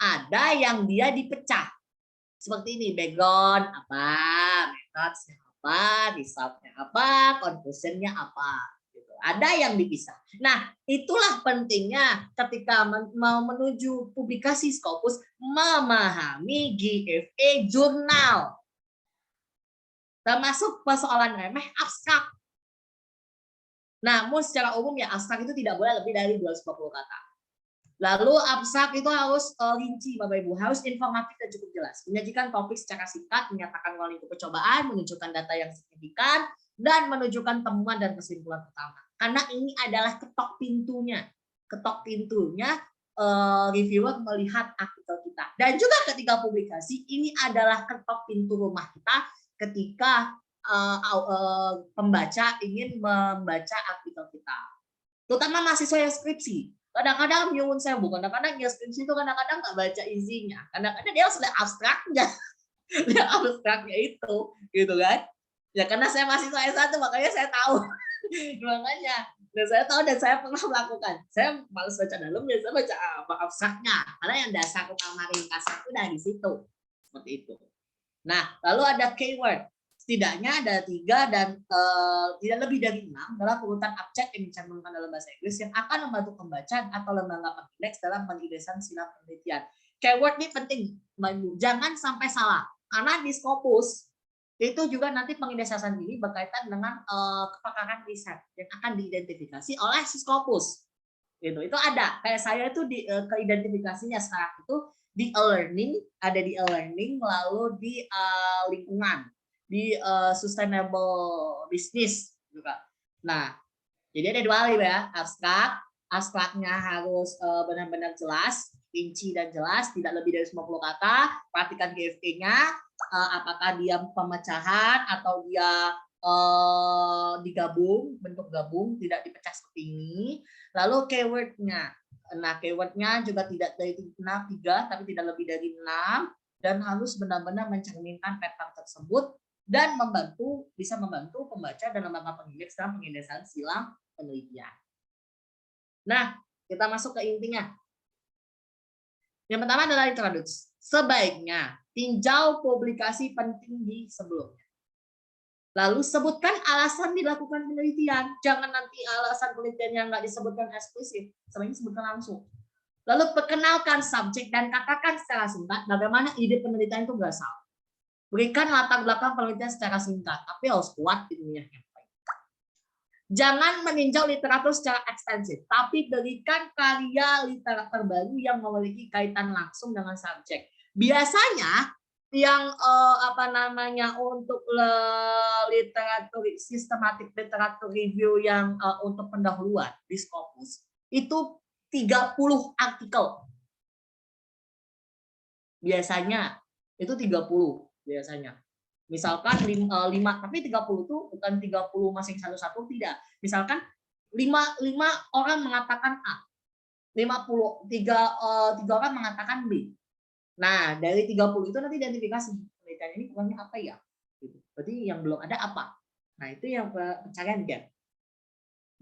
Ada yang dia dipecah. Seperti ini, background apa, methodsnya apa, resultnya apa, conclusionnya apa. Ada yang dipisah. Nah, itulah pentingnya ketika mau menuju publikasi Scopus memahami GFA jurnal. Termasuk persoalan remeh abstrak. Namun secara umum ya abstrak itu tidak boleh lebih dari 250 kata. Lalu abstrak itu harus rinci Bapak Ibu, harus informatif dan cukup jelas. Menyajikan topik secara singkat, menyatakan ulang percobaan, menunjukkan data yang signifikan, dan menunjukkan temuan dan kesimpulan utama. Karena ini adalah ketok pintunya. Ketok pintunya reviewer melihat artikel kita. Dan juga ketika publikasi, ini adalah ketok pintu rumah kita ketika pembaca ingin membaca artikel kita. Terutama mahasiswa yang skripsi. Kadang-kadang nyuwun sewu, kadang-kadang yang skripsi itu kadang-kadang nggak baca isinya. Kadang-kadang dia sudah abstraknya. Dia abstraknya itu, gitu kan. Ya karena saya mahasiswa S1, makanya saya tahu. Makanya, dan saya tahu dan saya pernah melakukan. Saya malas baca dalam, ya saya baca abstraknya. Karena yang dasar utama ringkasan itu dari situ. Seperti itu. Nah, lalu ada keyword. Setidaknya ada 3 dan tidak lebih dari 6 dalam urutan abjad yang dicantumkan dalam bahasa Inggris yang akan membantu pembacaan atau lembaga pengindeks dalam pengindesan silang penelitian. Keyword ini penting, jangan sampai salah. Karena di Scopus itu juga nanti pengindeksan ini berkaitan dengan kepakaran riset yang akan diidentifikasi oleh si Scopus. Gitu. Itu ada. Kayak saya itu di keidentifikasinya sekarang itu di e-learning, ada di e-learning, lalu di lingkungan, di sustainable business juga. Nah, jadi ada 2 hal ya, abstraknya harus benar-benar jelas, rinci dan jelas, tidak lebih dari 50 kata. Perhatikan GFK-nya, apakah dia pemecahan atau dia digabung, bentuk gabung, tidak dipecah seperti ini. Lalu keywordnya, nah keywordnya juga tidak dari 3, tapi tidak lebih dari 6, dan harus benar-benar mencerminkan pattern tersebut dan bisa membantu pembaca dan lembaga pengindeks dalam pengindeksan silang penelitian. Nah, kita masuk ke intinya. Yang pertama adalah introduksi. Sebaiknya tinjau publikasi penting di sebelumnya. Lalu sebutkan alasan dilakukan penelitian. Jangan nanti alasan penelitian yang nggak disebutkan eksplisit. Sebaiknya sebutkan langsung. Lalu perkenalkan subjek dan katakan secara singkat bagaimana ide penelitian itu berasal. Berikan latar belakang penelitian secara singkat, tapi harus kuat ilmiahnya. Jangan meninjau literatur secara ekstensif, tapi berikan karya literatur baru yang memiliki kaitan langsung dengan subjek. Biasanya yang untuk literatur sistematik literatur review yang untuk pendahuluan di Scopus itu 30 artikel. Biasanya itu 30 biasanya. Misalkan 5, tapi 30 itu bukan 30 masing satu-satu, tidak. Misalkan 5 orang mengatakan A. 3 orang mengatakan B. Nah, dari 30 itu nanti identifikasi penelitian ini bukannya apa ya? Gitu. Berarti yang belum ada apa? Nah, itu yang pencarian gap.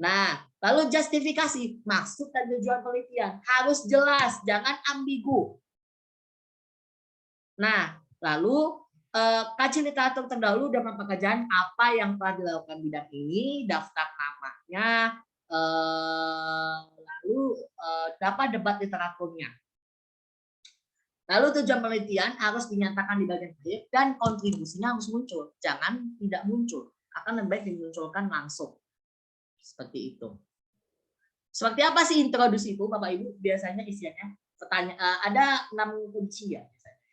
Nah, lalu justifikasi, maksud dan tujuan penelitian harus jelas, jangan ambigu. Nah, lalu kaji literatur terdahulu dan pekerjaan apa yang telah dilakukan bidang ini, daftar namanya, lalu dapat debat literaturnya. Lalu tujuan penelitian harus dinyatakan di bagian akhir dan kontribusinya harus muncul. Jangan tidak muncul, akan lebih baik dimunculkan langsung. Seperti itu. Seperti apa sih introduksi itu, Bapak Ibu? Biasanya isiannya ada 6 kunci ya.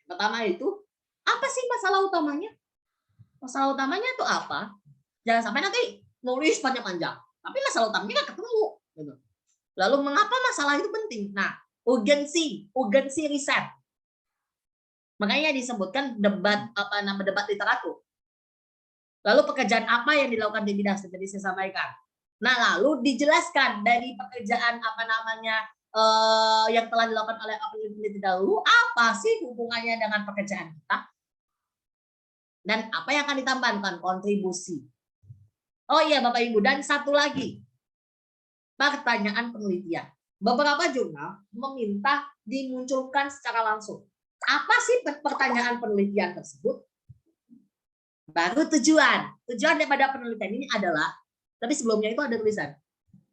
Pertama itu, apa sih masalah utamanya? Masalah utamanya itu apa? Jangan sampai nanti nulis panjang-panjang, tapi masalah utamanya nggak ketemu. Gitu. Lalu mengapa masalah itu penting? Nah, urgensi riset. Makanya disebutkan debat literatur. Lalu pekerjaan apa yang dilakukan di bidang seperti saya sampaikan. Nah, lalu dijelaskan dari pekerjaan yang telah dilakukan oleh peneliti dahulu, apa sih hubungannya dengan pekerjaan kita? Dan apa yang akan ditambahkan? Kontribusi. Oh iya Bapak Ibu, dan satu lagi, pertanyaan penelitian. Beberapa jurnal meminta dimunculkan secara langsung. Apa sih pertanyaan penelitian tersebut? Baru tujuan. Tujuan daripada penelitian ini adalah, tapi sebelumnya itu ada tulisan.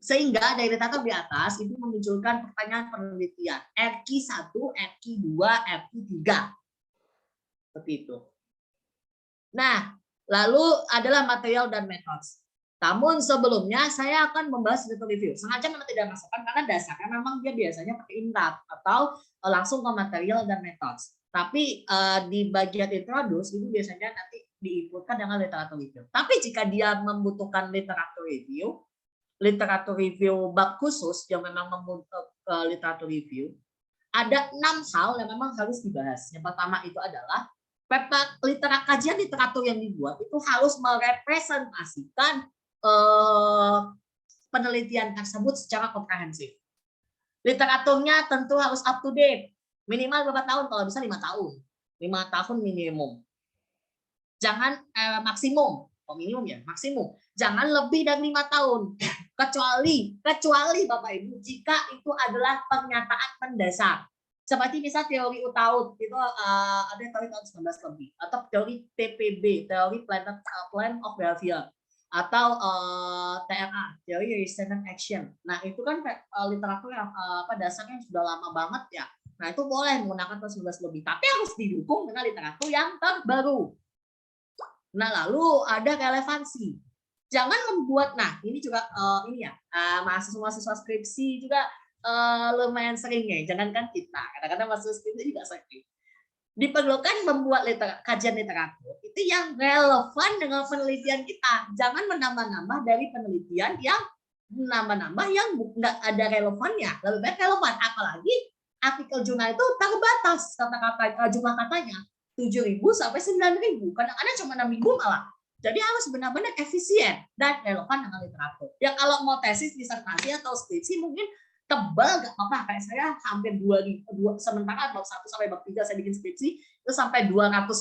Sehingga dari literatur di atas itu memunculkan pertanyaan penelitian. RQ1, RQ2, RQ3. Seperti itu. Nah, lalu adalah material dan metode. Namun sebelumnya saya akan membahas literatur review. Sengaja memang tidak masukkan karena dasarnya memang dia biasanya pakai intab atau langsung ke material dan metode. Tapi di bagian introduce itu biasanya nanti diikutkan dengan literatur review. Tapi jika dia membutuhkan literatur review bab khusus yang memang membutuhkan literatur review, ada 6 hal yang memang harus dibahas. Yang pertama itu adalah kajian literatur yang dibuat itu harus merepresentasikan penelitian tersebut secara komprehensif. Literaturnya tentu harus up to date, minimal berapa tahun, kalau bisa 5 tahun. 5 tahun minimum. Jangan maksimum, minimum ya, maksimum. Jangan lebih dari 5 tahun. Kecuali Bapak Ibu jika itu adalah pernyataan mendasar. Seperti misal teori Utaud itu ada teori tahun 19 lebih, atau teori TPB, teori plan of behavior, atau TRA, teori resistance action. Nah itu kan literatur yang dasarnya sudah lama banget ya. Nah itu boleh menggunakan tahun 19 lebih, tapi harus didukung dengan literatur yang terbaru. Nah lalu ada relevansi. Jangan membuat, nah ini juga ini ya mahasiswa skripsi juga lumayan sering ya, jangankan kita, kadang-kadang mahasiswa skripsi juga sering. Diperlukan membuat kajian literatur itu yang relevan dengan penelitian kita. Jangan menambah-nambah dari penelitian yang nambah-nambah yang nggak ada relevannya. Lebih baik relevan, apalagi artikel jurnal itu terbatas kata-kata jumlah katanya 7.000 sampai 9.000. Kadang-kadang cuma 6.000 malah. Jadi harus benar-benar efisien dan relevan dengan literatur. Ya kalau mau tesis, disertasi atau skripsi mungkin tebal nggak apa-apa, kayak saya hampir 2.000, sementara bab 1 sampai bab 3 saya bikin skripsi itu sampai 200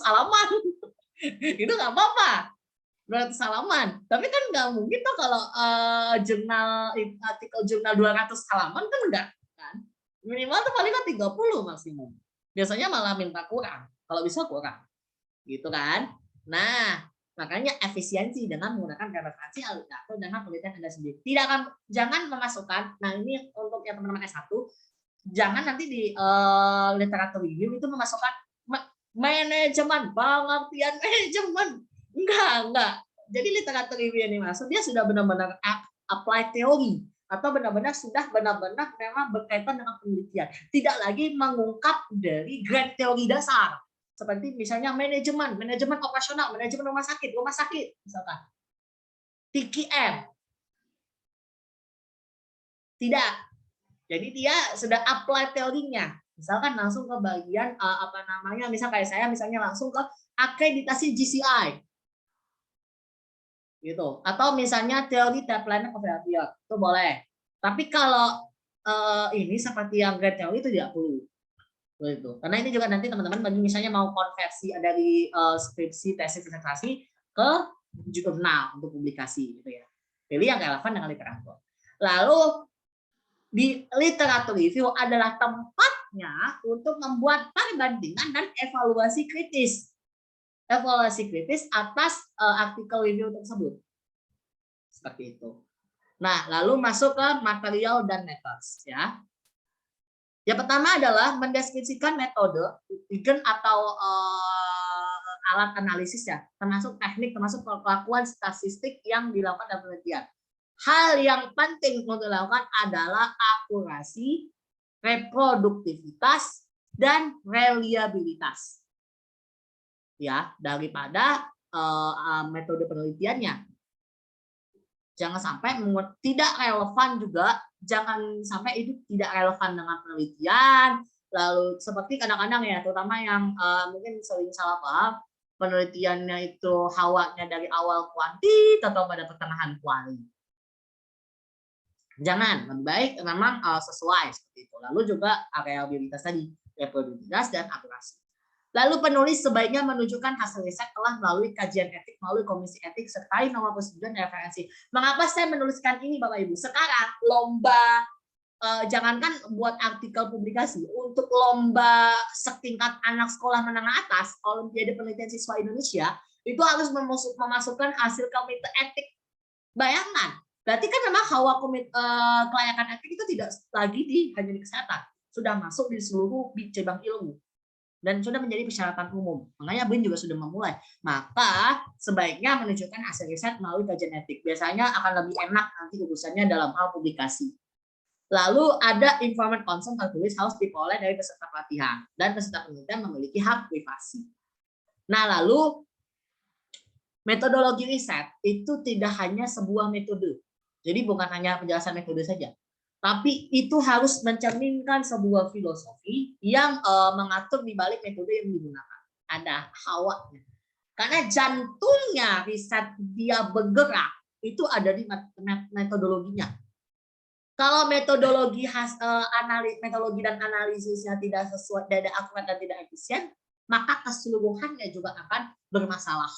halaman. Itu nggak apa-apa, 200 halaman. Tapi kan nggak mungkin tuh kalau artikel jurnal 200 halaman kan enggak kan. Minimal tuh paling kan 30 maksimum. Biasanya malah minta kurang, kalau bisa kurang. Gitu kan. Nah, makanya efisiensi dengan menggunakan relevansi literatur dengan penelitian Anda sendiri. Jangan memasukkan, nah ini untuk yang teman-teman S1, jangan nanti di literatur review itu memasukkan manajemen, pengertian manajemen. Enggak. Jadi literatur review ini masuk, dia sudah benar-benar apply teori atau benar-benar memang berkaitan dengan penelitian. Tidak lagi mengungkap dari grade teori dasar. Seperti misalnya manajemen operasional, manajemen rumah sakit misalkan. TKM. Tidak. Jadi dia sudah apply teorinya. Misalkan langsung ke bagian misal kayak saya misalnya langsung ke akreditasi GCI. Gitu. Atau misalnya teori plan of behavior, itu boleh. Tapi kalau ini seperti yang grade teori itu tidak perlu. Itu. Karena ini juga nanti teman-teman misalnya mau konversi dari skripsi, tesis, disertasi ke jurnal untuk publikasi gitu ya. Pilih yang relevan dengan literatur. Lalu di literatur review adalah tempatnya untuk membuat perbandingan dan evaluasi kritis. Evaluasi kritis atas artikel review tersebut. Seperti itu. Nah, lalu masuk ke material dan methods ya. Yang pertama adalah mendeskripsikan metode atau alat analisis ya, termasuk teknik, termasuk perlakuan statistik yang dilakukan dalam penelitian. Hal yang penting untuk dilakukan adalah akurasi, reproduktivitas, dan reliabilitas. Ya, daripada metode penelitiannya. Jangan sampai tidak relevan juga, jangan sampai itu tidak relevan dengan penelitian. Lalu seperti kadang-kadang ya, terutama yang mungkin sering salah paham, penelitiannya itu hawanya dari awal kuantit atau pada pertengahan kuali. Jangan, lebih baik memang sesuai seperti itu. Lalu juga reliabilitas tadi, reproduktivitas dan akurasi. Lalu penulis sebaiknya menunjukkan hasil riset telah melalui kajian etik, melalui komisi etik, serta nomor persetujuan dan referensi. Mengapa saya menuliskan ini Bapak Ibu? Sekarang lomba, jangankan buat artikel publikasi, untuk lomba setingkat anak sekolah menengah atas, Olimpiade Penelitian Siswa Indonesia, itu harus memasukkan hasil komite etik. Bayangan, berarti kan memang hawa kelayakan etik itu tidak lagi hanya di kesehatan, sudah masuk di seluruh cabang ilmu. Dan sudah menjadi persyaratan umum. Makanya BIN juga sudah memulai. Maka sebaiknya menunjukkan hasil riset melalui kajian etik. Biasanya akan lebih enak nanti urusannya dalam hal publikasi. Lalu ada informed consent tertulis harus diperoleh dari peserta pelatihan. Dan peserta penelitian memiliki hak privasi. Nah lalu metodologi riset itu tidak hanya sebuah metode. Jadi bukan hanya penjelasan metode saja. Tapi itu harus mencerminkan sebuah filosofi yang mengatur di balik metode yang digunakan. Ada hawanya. Karena jantungnya riset dia bergerak, itu ada di metodologinya. Kalau metodologi dan analisisnya tidak sesuai, tidak akurat dan tidak efisien, maka keseluruhannya juga akan bermasalah.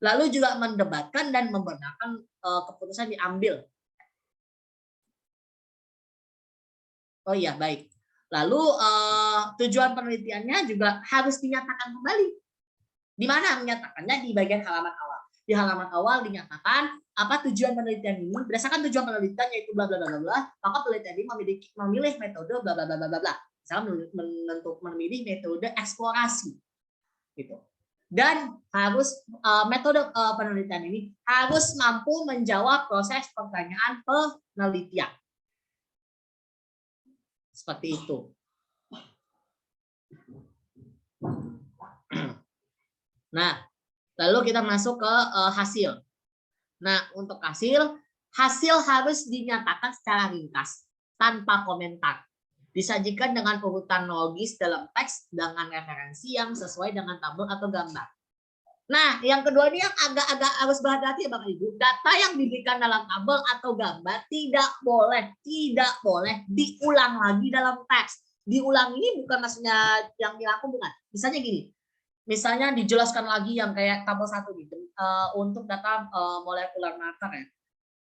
Lalu juga mendebatkan dan membenarkan keputusan diambil. Oh iya, baik. Lalu tujuan penelitiannya juga harus dinyatakan kembali. Di mana menyatakannya? Di bagian halaman awal. Di halaman awal dinyatakan apa tujuan penelitian ini. Berdasarkan tujuan penelitian yaitu bla bla bla bla bla, maka penelitian ini memilih metode bla bla bla bla bla bla. Misalnya memilih metode eksplorasi gitu. Dan harus metode penelitian ini harus mampu menjawab proses pertanyaan penelitian. Seperti itu. Nah, lalu kita masuk ke hasil. Nah, untuk hasil harus dinyatakan secara ringkas, tanpa komentar. Disajikan dengan urutan logis dalam teks dengan referensi yang sesuai dengan tabel atau gambar. Nah, yang kedua ini yang agak-agak harus berhati-hati ya Bapak Ibu. Data yang diberikan dalam tabel atau gambar tidak boleh diulang lagi dalam teks. Diulang ini bukan maksudnya yang dirangkum, bukan. Misalnya gini, misalnya dijelaskan lagi yang kayak tabel 1 gitu, untuk data molekular marker ya.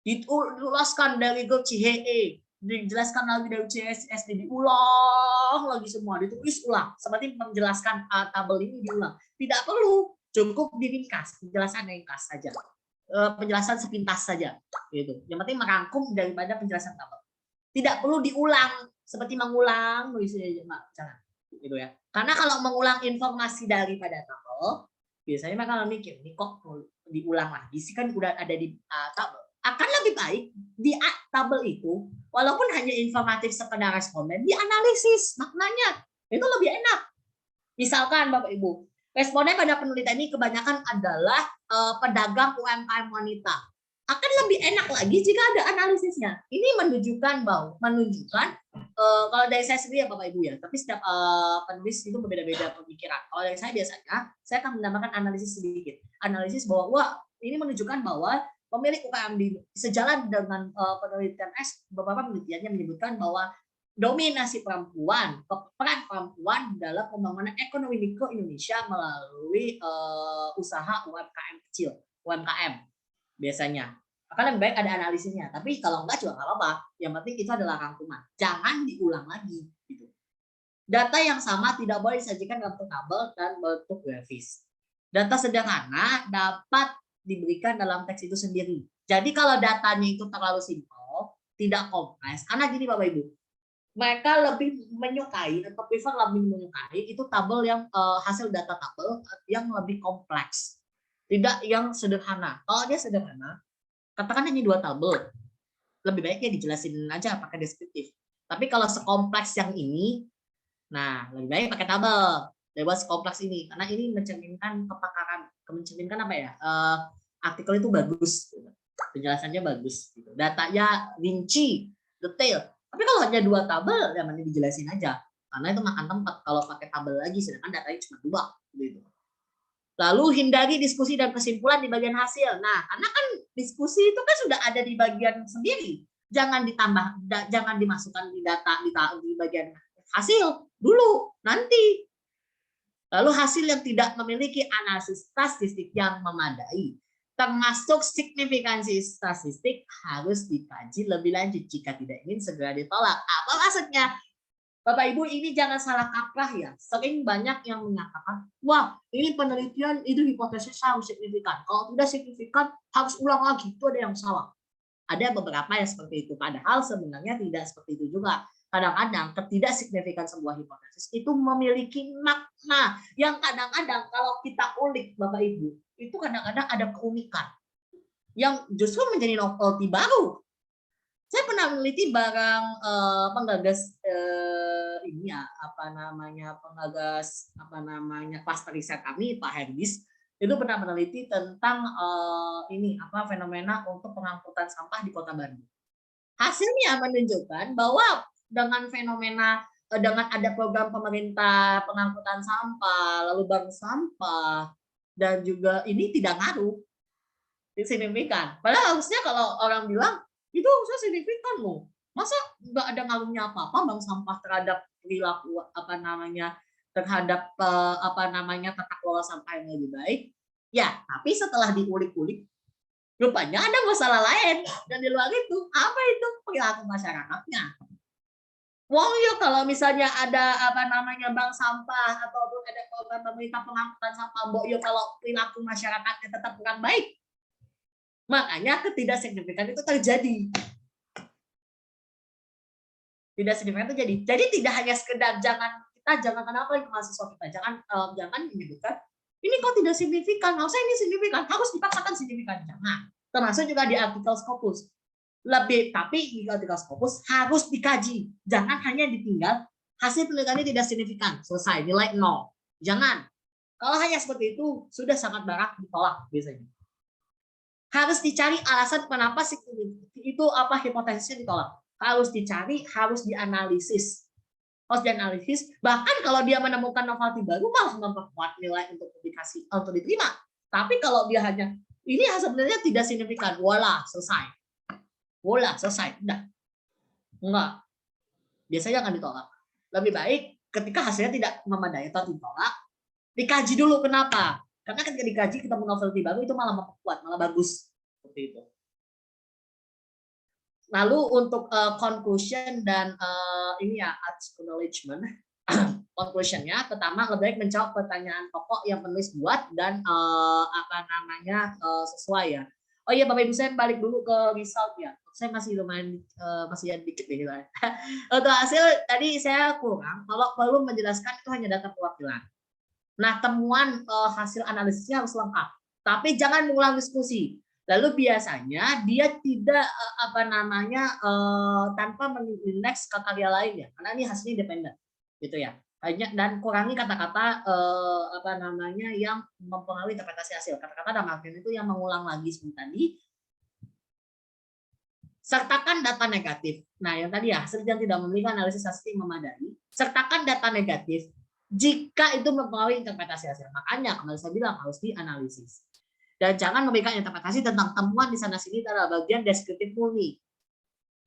Dijelaskan dari grup CHE, dijelaskan lagi dari CSSD, diulang lagi semua, ditulis ulang. Seperti menjelaskan tabel ini diulang. Tidak perlu, cukup diringkas, penjelasan ringkas saja. Penjelasan sepintas saja. Gitu. Yang penting merangkum daripada penjelasan tabel. Tidak perlu diulang, seperti mengulang, jangan. Gitu ya. Karena kalau mengulang informasi daripada tabel, biasanya mereka mikir, ini kok diulang lagi sih, kan udah ada di tabel. Akan lebih baik di tabel itu, walaupun hanya informatif sekedar responden, dianalisis maknanya. Itu lebih enak. Misalkan Bapak Ibu, responden pada penelitian ini kebanyakan adalah pedagang UMKM wanita. Akan lebih enak lagi jika ada analisisnya. Ini menunjukkan kalau dari saya sendiri ya Bapak Ibu ya, tapi setiap penulis itu berbeda-beda pemikiran. Kalau dari saya biasanya, saya akan menambahkan analisis sedikit. Analisis bahwa, wah, ini menunjukkan bahwa pemilik UKM sejalan dengan penelitian beberapa penelitiannya menyebutkan bahwa dominasi perempuan, peran perempuan dalam pembangunan ekonomi mikro Indonesia melalui usaha UMKM kecil, UMKM biasanya. Akan lebih baik ada analisisnya, tapi kalau enggak juga nggak apa-apa. Yang penting itu adalah rangkuman, jangan diulang lagi. Gitu. Data yang sama tidak boleh disajikan dalam tabel dan bentuk grafis. Data sederhana dapat diberikan dalam teks itu sendiri. Jadi kalau datanya itu terlalu simpel, tidak kompleks, karena gini Bapak Ibu, mereka lebih menyukai atau prefer lebih menyukai itu tabel yang hasil data tabel yang lebih kompleks, tidak yang sederhana. Kalau dia sederhana, katakan hanya 2 tabel, lebih baiknya dijelasin aja pakai deskriptif. Tapi kalau sekompleks yang ini, nah lebih baik pakai tabel. Lewat sekompleks ini, karena ini mencerminkan kepakaran, mencerminkan apa ya? Artikel itu bagus, penjelasannya bagus, datanya rinci, detail. Tapi kalau hanya 2 tabel, ya mending dijelasin aja, karena itu makan tempat kalau pakai tabel lagi, sedangkan datanya cuma 2. Gitu. Lalu hindari diskusi dan kesimpulan di bagian hasil. Nah, karena kan diskusi itu kan sudah ada di bagian sendiri, jangan ditambah, jangan dimasukkan di data di bagian hasil dulu nanti. Lalu hasil yang tidak memiliki analisis statistik yang memadai, termasuk signifikansi statistik, harus dikaji lebih lanjut jika tidak ingin segera ditolak. Apa maksudnya? Bapak Ibu, ini jangan salah kaprah ya. Sering banyak yang menyatakan, wah ini penelitian itu hipotesis harus signifikan. Kalau tidak signifikan harus ulang lagi. Itu ada yang salah. Ada beberapa yang seperti itu. Padahal sebenarnya tidak seperti itu juga. Kadang-kadang ketidaksignifikan sebuah hipotesis itu memiliki makna yang kadang-kadang kalau kita ulik Bapak Ibu, itu kadang-kadang ada keunikan yang justru menjadi novelty baru. Saya pernah meneliti barang penggagas ini ya, kluster riset kami Pak Herdis itu pernah meneliti tentang fenomena untuk pengangkutan sampah di Kota Bandung. Hasilnya menunjukkan bahwa dengan fenomena dengan ada program pemerintah pengangkutan sampah, lalu bank sampah, dan juga ini tidak ngaruh signifikan. Padahal harusnya kalau orang bilang itu harusnya signifikan loh. Masa nggak ada ngaruhnya apa-apa bank sampah terhadap perilaku terhadap tata kelola sampah yang lebih baik. Ya, tapi setelah diulik-ulik, rupanya ada masalah lain, dan di luar itu apa itu perilaku masyarakatnya. Wong ya kalau misalnya ada apa namanya bank sampah ataupun ada program pemerintah pengangkutan sampah, mbok yo kalau perilaku masyarakatnya tetap kurang baik, makanya ketidaksignifikan itu terjadi. Tidak signifikan terjadi. Jadi tidak hanya sekedar jangan kenapa itu mahasiswa kita jangan menyebutkan ini kok tidak signifikan, harusnya ini signifikan, harus dipaksakan signifikan, jangan. Termasuk juga di artikel Scopus. Tapi di artikel Scopus harus dikaji, jangan hanya ditinggal hasil penelitiannya tidak signifikan, selesai nilai 0. Jangan. Kalau hanya seperti itu sudah sangat barak ditolak biasanya. Harus dicari alasan kenapa itu apa hipotesisnya ditolak. Harus dicari, harus dianalisis. Bahkan kalau dia menemukan novelty baru malah memperkuat nilai untuk publikasi untuk diterima. Tapi kalau dia hanya ini sebenarnya tidak signifikan, selesai. Selesai. Enggak. Biasanya akan ditolak. Lebih baik ketika hasilnya tidak memadai atau ditolak, dikaji dulu kenapa. Karena ketika dikaji ketemu novelty baru itu malah memperkuat, malah bagus. Seperti itu. Lalu untuk conclusion dan ini ya acknowledgement. Conclusionnya pertama lebih baik menjawab pertanyaan pokok yang penulis buat dan sesuai ya. Oh iya Bapak Ibu, saya balik dulu ke result ya. Saya masih lumayan masih ada dikit nih. Untuk hasil tadi saya kurang kalau perlu menjelaskan itu hanya data perwakilan. Nah, temuan hasil analisisnya harus lengkap. Tapi jangan mengulang diskusi. Lalu biasanya dia tidak tanpa mengindeks ke karya lain ya, karena ini hasilnya independen, gitu ya. Dan kurangi kata-kata yang mempengaruhi interpretasi hasil. Kata-kata dalam artian itu yang mengulang lagi seperti tadi. Sertakan data negatif. Nah, yang tadi ya, hasil yang tidak memiliki analisis hasil yang memadai. Sertakan data negatif jika itu mempengaruhi interpretasi hasil. Makanya kemarin saya bilang harus dianalisis. Dan jangan memberikan interpretasi tentang temuan di sana sini adalah bagian deskriptif murni.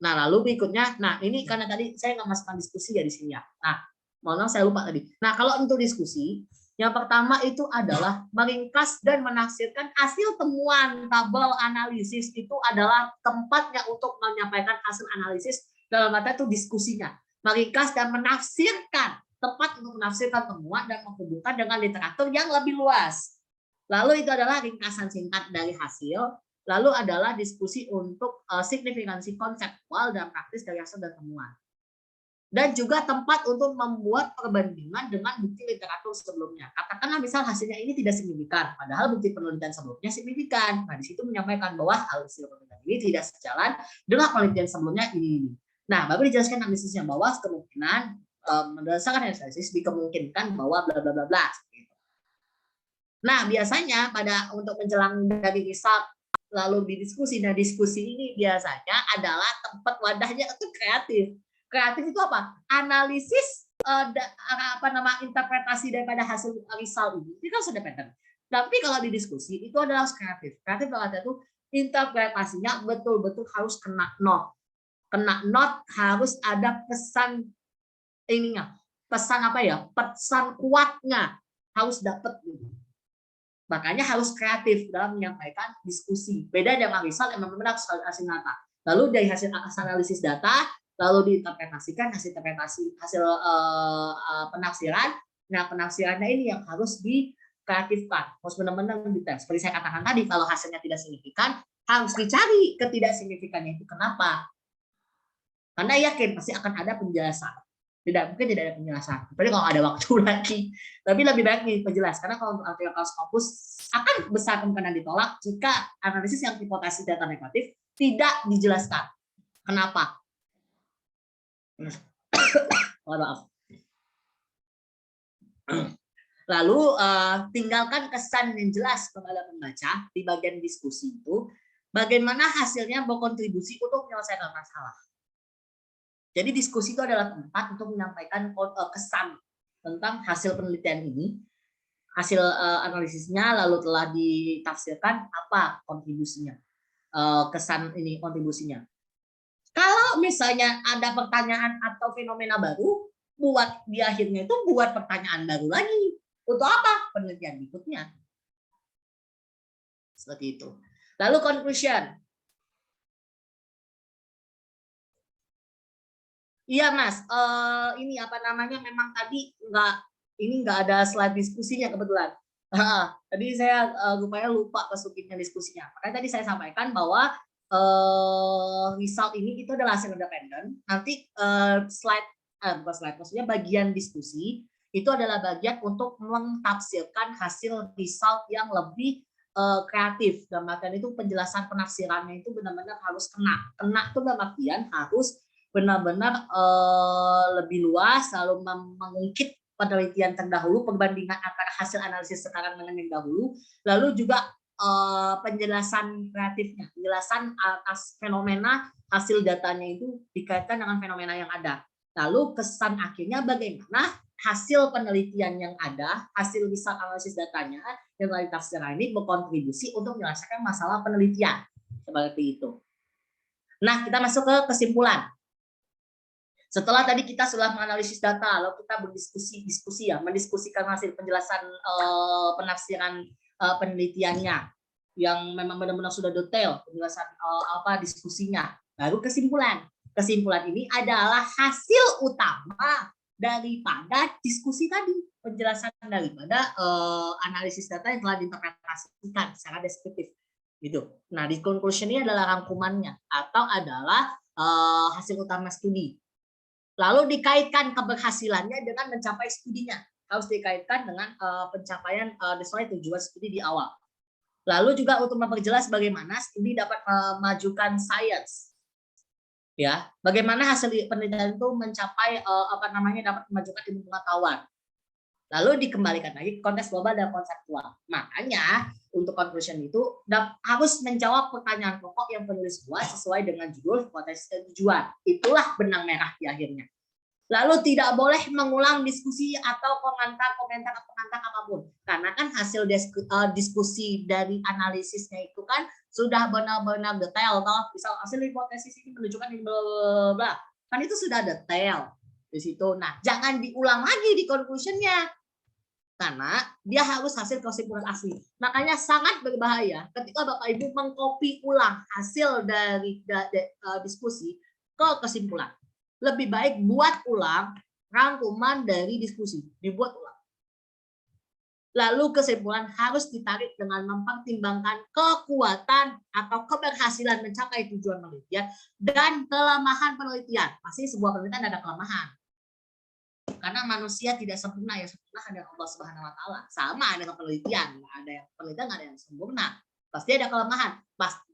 Nah, lalu berikutnya, ini karena tadi saya nggak masukkan diskusi ya di sini ya. Nah, mohon maaf saya lupa tadi. Nah, kalau untuk diskusi, yang pertama itu adalah meringkas dan menafsirkan hasil temuan tabel analisis itu adalah tempatnya untuk menyampaikan hasil analisis dalam arti itu diskusinya. Meringkas dan menafsirkan, tempat untuk menafsirkan temuan dan menghubungkan dengan literatur yang lebih luas. Lalu itu adalah ringkasan singkat dari hasil. Lalu adalah diskusi untuk signifikansi konseptual dan praktis dari hasil dan temuan. Dan juga tempat untuk membuat perbandingan dengan bukti literatur sebelumnya. Katakanlah misal hasilnya ini tidak signifikan, padahal bukti penelitian sebelumnya signifikan. Nah, di situ menyampaikan bahwa hasil penelitian ini tidak sejalan dengan penelitian sebelumnya ini. Nah, baru dijelaskan analisisnya bahwa kemungkinan berdasarkan analisis dikemungkinkan bahwa bla bla bla bla. Nah, biasanya untuk menjelang dari result lalu didiskusi. Nah, diskusi ini biasanya adalah tempat wadahnya itu kreatif. Kreatif itu apa? Analisis interpretasi daripada hasil result ini. Itu kan sudah pattern. Tapi kalau di diskusi itu adalah kreatif. Kreatif dalam arti itu interpretasinya betul-betul harus kena not. Kena not harus ada pesan ininya. Pesan apa ya? Pesan kuatnya harus dapat gitu. Makanya harus kreatif dalam menyampaikan diskusi. Beda dengan result yang benar-benar hasil data. Lalu dari hasil analisis data, lalu diinterpretasikan hasil penafsiran. Nah, penafsirannya ini yang harus dikreatifkan, harus benar-benar detail. Seperti saya katakan tadi, kalau hasilnya tidak signifikan, harus dicari ketidaksignifikannya itu kenapa. Karena yakin pasti akan ada penjelasan. Mungkin tidak ada penjelasan. Tapi kalau ada waktu lagi, tapi lebih baik nih penjelas. Karena kalau untuk artikel Scopus akan besar kemungkinan ditolak jika analisis yang hipotesis data negatif tidak dijelaskan. Kenapa? Maaf. Lalu tinggalkan kesan yang jelas kepada pembaca di bagian diskusi itu, bagaimana hasilnya berkontribusi untuk menyelesaikan masalah. Jadi diskusi itu adalah tempat untuk menyampaikan kesan tentang hasil penelitian ini, hasil analisisnya, lalu telah ditafsirkan apa kontribusinya, kesan ini kontribusinya. Kalau misalnya ada pertanyaan atau fenomena baru, di akhirnya itu buat pertanyaan baru lagi. Untuk apa? Penelitian berikutnya. Seperti itu. Lalu conclusion. Iya Mas, ini apa namanya memang tadi nggak ada slide diskusinya kebetulan. Tadi saya rupanya lupa masukinnya diskusinya. Makanya tadi saya sampaikan bahwa result ini itu adalah hasil independen. Nanti bukan slide, maksudnya bagian diskusi itu adalah bagian untuk mentafsirkan hasil result yang lebih kreatif. Dan artian itu penjelasan penafsirannya itu benar-benar harus kena itu dalam artian harus benar-benar lebih luas, lalu mengungkit penelitian terdahulu, perbandingan antara hasil analisis sekarang dengan yang dahulu, lalu juga penjelasan kreatifnya, penjelasan atas fenomena hasil datanya itu dikaitkan dengan fenomena yang ada. Lalu kesan akhirnya bagaimana hasil penelitian yang ada, hasil result analisis datanya yang telah ditafsirkan ini berkontribusi untuk menyelesaikan masalah penelitian. Seperti itu. Nah, kita masuk ke kesimpulan. Setelah tadi kita sudah menganalisis data, lalu kita berdiskusi ya, mendiskusikan hasil penjelasan penafsiran penelitiannya yang memang benar-benar sudah detail penjelasan diskusinya. Baru kesimpulan. Kesimpulan ini adalah hasil utama daripada diskusi tadi, penjelasan daripada analisis data yang telah diinterpretasikan secara deskriptif. Gitu. Nah, di conclusion ini adalah rangkumannya atau adalah hasil utama studi. Lalu dikaitkan keberhasilannya dengan mencapai studinya. Harus dikaitkan dengan pencapaian sesuai tujuan studi di awal. Lalu juga untuk memperjelas bagaimana studi dapat memajukan sains. Ya, bagaimana hasil penelitian itu mencapai dapat memajukan ilmu pengetahuan. Lalu dikembalikan lagi ke konteks global dan konseptual. Makanya untuk conclusion itu harus menjawab pertanyaan pokok yang penulis buat sesuai dengan judul, konteks, dan tujuan. Itulah benang merah di akhirnya. Lalu tidak boleh mengulang diskusi atau pengantar apapun. Karena kan hasil diskusi dari analisisnya itu kan sudah benar-benar detail. Kalau misal hasil hipotesis ini menunjukkan ini bla bla bla, kan itu sudah detail di situ. Nah, jangan diulang lagi di conclusion-nya. Karena dia harus hasil kesimpulan asli. Makanya sangat berbahaya ketika Bapak Ibu mengcopy ulang hasil dari diskusi ke kesimpulan. Lebih baik buat ulang rangkuman dari diskusi, dibuat ulang. Lalu kesimpulan harus ditarik dengan mempertimbangkan kekuatan atau keberhasilan mencapai tujuan penelitian dan kelemahan penelitian. Pasti sebuah penelitian ada kelemahan. Karena manusia tidak sempurna, yang sempurna hanya Allah Subhanahu wa taala. Sama dengan penelitian, penelitian nggak ada yang sempurna. Pasti ada kelemahan.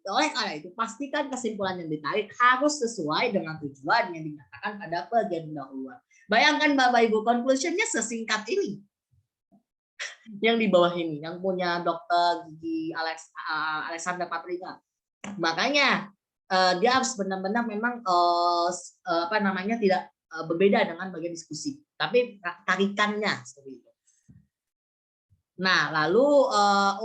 Oleh karena itu, pastikan kesimpulan yang ditarik harus sesuai dengan tujuan yang dinyatakan pada bagian pendahuluan. Bayangkan Bapak Ibu, conclusion-nya sesingkat ini. Yang di bawah ini, yang punya Dr. Gigi Alexander Patrika. Makanya dia harus benar-benar memang tidak berbeda dengan bagian diskusi, tapi tarikannya seperti itu. Nah, lalu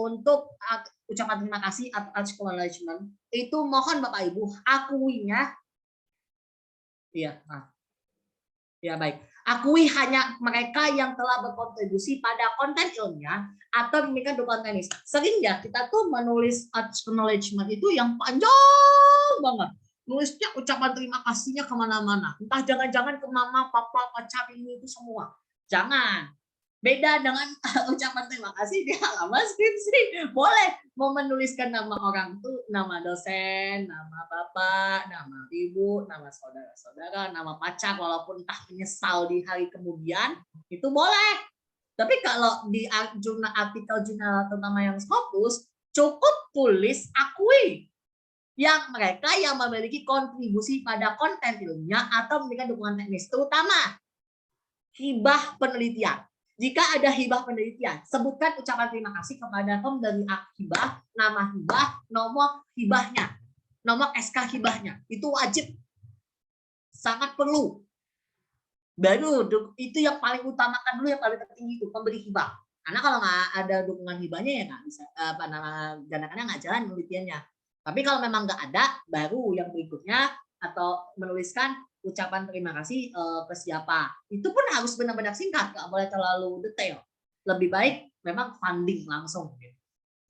untuk ucapan terima kasih atau acknowledgement itu mohon Bapak Ibu akuinya, baik. Akui hanya mereka yang telah berkontribusi pada konten ilmiah atau memberikan dukungan teknis. Sering ya kita tuh menulis acknowledgement itu yang panjang banget. Nulisnya ucapan terima kasihnya kemana-mana. Entah jangan-jangan ke mama, papa, pacar ini itu semua. Jangan. Beda dengan ucapan terima kasih di halaman skripsi. Boleh mau menuliskan nama orang tuh, nama dosen, nama bapak, nama ibu, nama saudara-saudara, nama pacar, walaupun entah menyesal di hari kemudian, itu boleh. Tapi kalau di artikel jurnal terutama yang Scopus, cukup tulis akui yang mereka yang memiliki kontribusi pada konten ilmiah atau memberikan dukungan teknis, terutama hibah penelitian. Jika ada hibah penelitian, sebutkan ucapan terima kasih kepada pemberi hibah, nama hibah, nomor hibahnya, nomor SK hibahnya. Itu wajib, sangat perlu. Baru itu yang paling utamakan dulu, yang paling tertinggi itu pemberi hibah. Karena kalau nggak ada dukungan hibahnya ya nggak bisa, ganakannya nggak jalan penelitiannya. Tapi kalau memang nggak ada, baru yang berikutnya atau menuliskan ucapan terima kasih ke siapa. Itu pun harus benar-benar singkat, nggak boleh terlalu detail. Lebih baik memang funding langsung.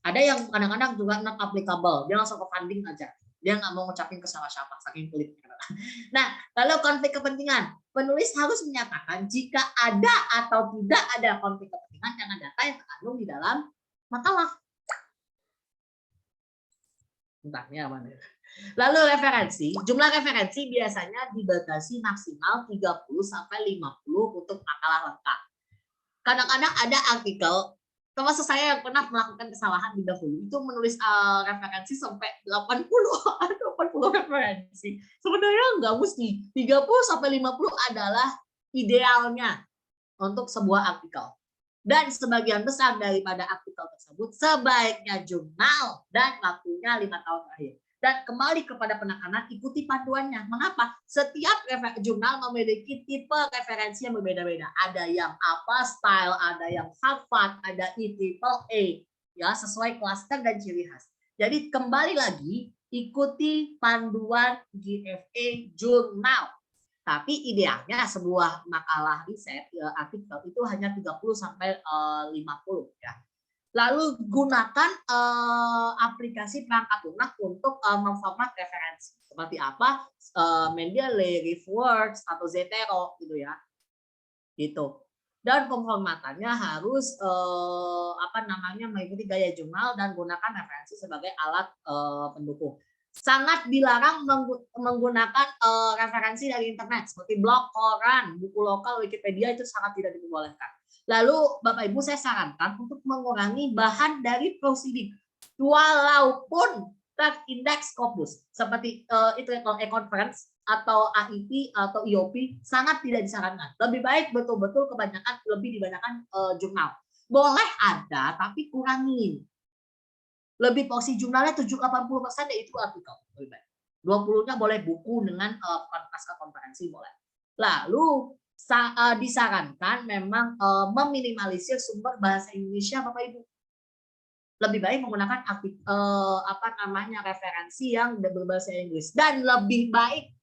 Ada yang kadang-kadang juga not applicable, dia langsung ke funding aja. Dia nggak mau ngucapin ke siapa-siapa, saking pelitnya. Nah, kalau konflik kepentingan, penulis harus menyatakan jika ada atau tidak ada konflik kepentingan dengan data yang terkandung di dalam makalah. Entahnya apa nih. Lalu referensi, jumlah referensi biasanya dibatasi maksimal 30 sampai 50 untuk makalah lengkap. Kadang-kadang ada artikel, termasuk saya yang pernah melakukan kesalahan di dahulu, itu menulis referensi sampai 80 atau 80 referensi. Sebenarnya nggak mesti, 30 sampai 50 adalah idealnya untuk sebuah artikel. Dan sebagian besar daripada artikel tersebut sebaiknya jurnal dan waktunya 5 tahun terakhir. Dan kembali kepada penekanan, ikuti panduannya. Mengapa? Setiap jurnal memiliki tipe referensi yang berbeda-beda. Ada yang apa style, ada yang Harvard, ada EAAA, ya sesuai klaster dan ciri khas. Jadi kembali lagi, ikuti panduan GFA jurnal. Tapi idealnya sebuah makalah riset artikel itu hanya 30 sampai 50 ya. Lalu gunakan aplikasi perangkat lunak untuk memformat referensi. Seperti apa? Mendeley, RiffWorks atau Zotero gitu ya. Gitu. Dan pemformatannya harus mengikuti gaya jurnal dan gunakan referensi sebagai alat pendukung. Sangat dilarang menggunakan referensi dari internet seperti blog, koran, buku lokal, Wikipedia itu sangat tidak diperbolehkan. Lalu Bapak Ibu saya sarankan untuk mengurangi bahan dari proceeding walaupun terindeks Scopus seperti itu e-conference atau AIP atau IOP sangat tidak disarankan. Lebih baik betul-betul dibanyakan jurnal. Boleh ada tapi kurangin. Lebih porsi jurnalnya 70-80% yaitu artikel. 20-nya boleh buku dengan pasca konferensi boleh. Lalu disarankan memang meminimalisir sumber bahasa Indonesia Bapak Ibu. Lebih baik menggunakan referensi yang berbahasa Inggris dan lebih baik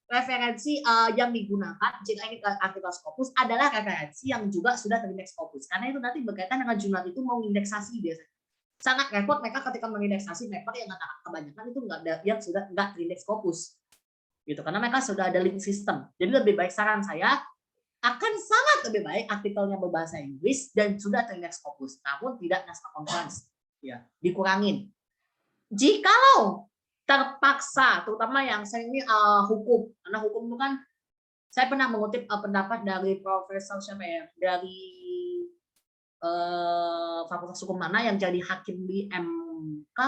referensi yang digunakan jika ini artikel Scopus adalah referensi yang juga sudah terindeks Scopus karena itu nanti berkaitan dengan jurnal itu mau indeksasi biasanya. Sangat repot mereka ketika mengindeksasi paper yang kebanyakan itu yang sudah nggak terindeks Scopus gitu karena mereka sudah ada link system. Jadi lebih baik saran saya akan sangat lebih baik artikelnya berbahasa Inggris dan sudah terindeks Scopus namun tidak naskah konferensi ya dikurangin. Jikalau terpaksa terutama yang saya ini hukum karena hukum itu kan saya pernah mengutip pendapat dari Profesor siapa ya dari Fakultas Hukum mana yang jadi hakim di MK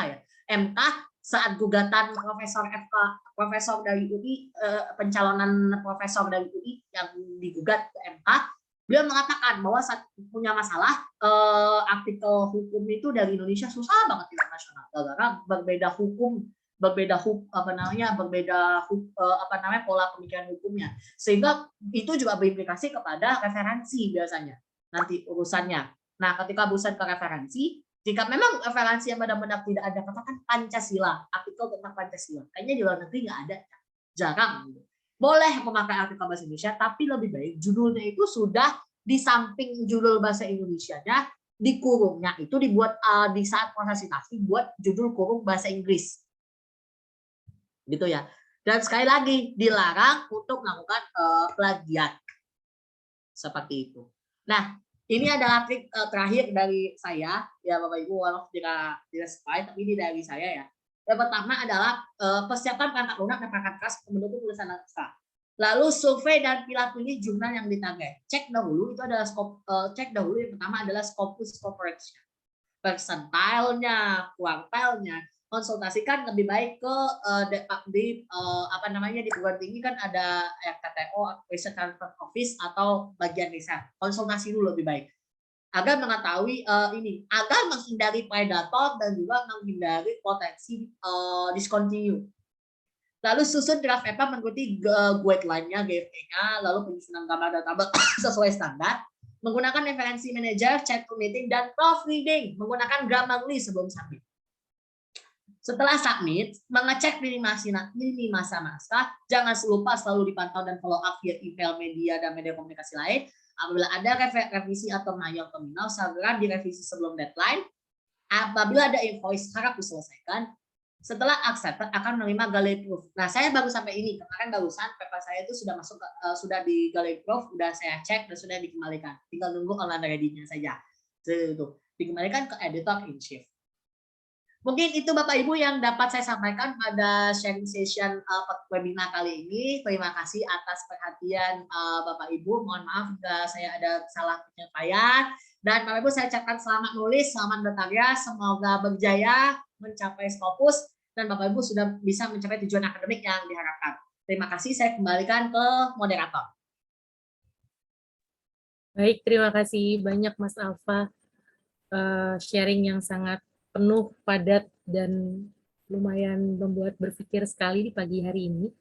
ya MK saat gugatan profesor dari UI pencalonan profesor dari UI yang digugat ke MK beliau mengatakan bahwa saat punya masalah artikel hukum itu dari Indonesia susah banget internasional karena berbeda pola pemikiran hukumnya sehingga itu juga berimplikasi kepada referensi biasanya nanti urusannya. Nah, ketika urusan ke referensi, jika memang referensi yang benar-benar tidak ada, katakan Pancasila, artikel tentang Pancasila. Kayaknya di luar negeri nggak ada, jarang. Boleh memakai artikel bahasa Indonesia, tapi lebih baik judulnya itu sudah di samping judul bahasa Indonesianya, di kurungnya itu dibuat di saat proses citasi buat judul kurung bahasa Inggris. Gitu ya. Dan sekali lagi, dilarang untuk melakukan plagiat. Seperti itu. Nah, ini adalah trik terakhir dari saya, ya Bapak Ibu, walau tidak sesuai, tapi ini dari saya ya. Yang pertama adalah persiapkan perangkat lunak dan perangkat keras mendukung tulisan naskah. Lalu survei dan pilih jurnal yang ditarget. Cek dahulu itu adalah cek dahulu yang pertama adalah Scopus Corporation, persentilenya, kuartilnya. Konsultasikan lebih baik ke di perguruan tinggi kan ada RTTO, Research Transfer Office atau bagian riset. Konsultasi dulu lebih baik agar mengetahui agar menghindari predator dan juga menghindari potensi discontinue. Lalu susun draft paper mengikuti guideline-nya, GFA-nya, lalu penyusunan gambar dan tabel sesuai standar, menggunakan referensi manager, chat meeting, dan proofreading, menggunakan Grammarly sebelum submit. Setelah submit, mengecek minimum masa naskah, jangan lupa selalu dipantau dan follow up via email, media, dan media komunikasi lain. Apabila ada revisi atau mayor terminal, segera direvisi sebelum deadline. Apabila ada invoice harap diselesaikan. Setelah accepted akan menerima gallery proof. Nah, saya baru sampai ini. Kemarin barusan paper saya itu sudah masuk sudah di gallery proof, sudah saya cek dan sudah dikembalikan. Tinggal nunggu online ready-nya saja. Itu dikembalikan ke editor in chief. Mungkin itu Bapak Ibu yang dapat saya sampaikan pada sharing session webinar kali ini. Terima kasih atas perhatian Bapak Ibu. Mohon maaf jika saya ada salah penyampaian. Dan Bapak Ibu saya ucapkan selamat nulis, selamat berkarya, semoga berjaya mencapai Scopus dan Bapak Ibu sudah bisa mencapai tujuan akademik yang diharapkan. Terima kasih, saya kembalikan ke moderator. Baik, terima kasih banyak Mas Alfa. Sharing yang sangat penuh, padat, dan lumayan membuat berpikir sekali di pagi hari ini.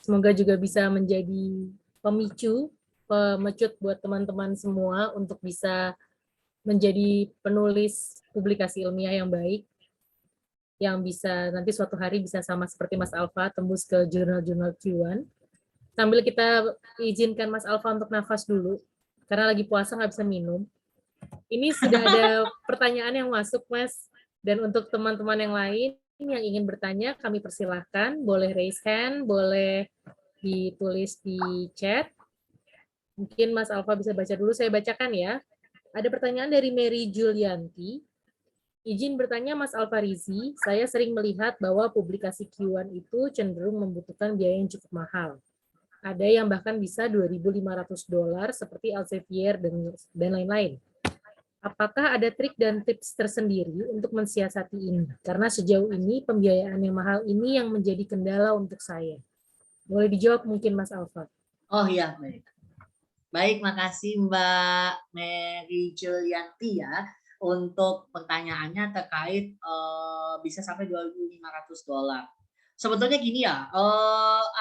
Semoga juga bisa menjadi pemicu, pemecut buat teman-teman semua untuk bisa menjadi penulis publikasi ilmiah yang baik, yang bisa nanti suatu hari bisa sama seperti Mas Alfa tembus ke jurnal-jurnal Q1. Sambil kita izinkan Mas Alfa untuk nafas dulu, karena lagi puasa nggak bisa minum. Ini sudah ada pertanyaan yang masuk, Mas. Dan untuk teman-teman yang lain yang ingin bertanya, kami persilahkan. Boleh raise hand, boleh ditulis di chat. Mungkin Mas Alfa bisa baca dulu, saya bacakan ya. Ada pertanyaan dari Mary Julianti. Izin bertanya Mas Alfarizi, saya sering melihat bahwa publikasi Q1 itu cenderung membutuhkan biaya yang cukup mahal. Ada yang bahkan bisa $2.500 seperti Elsevier dan lain-lain. Apakah ada trik dan tips tersendiri untuk mensiasati ini? Karena sejauh ini pembiayaan yang mahal ini yang menjadi kendala untuk saya. Boleh dijawab mungkin Mas Alfa. Oh iya, baik. Baik, makasih Mbak Mary Julianti ya untuk pertanyaannya terkait bisa sampai $2.500. Sebetulnya gini ya,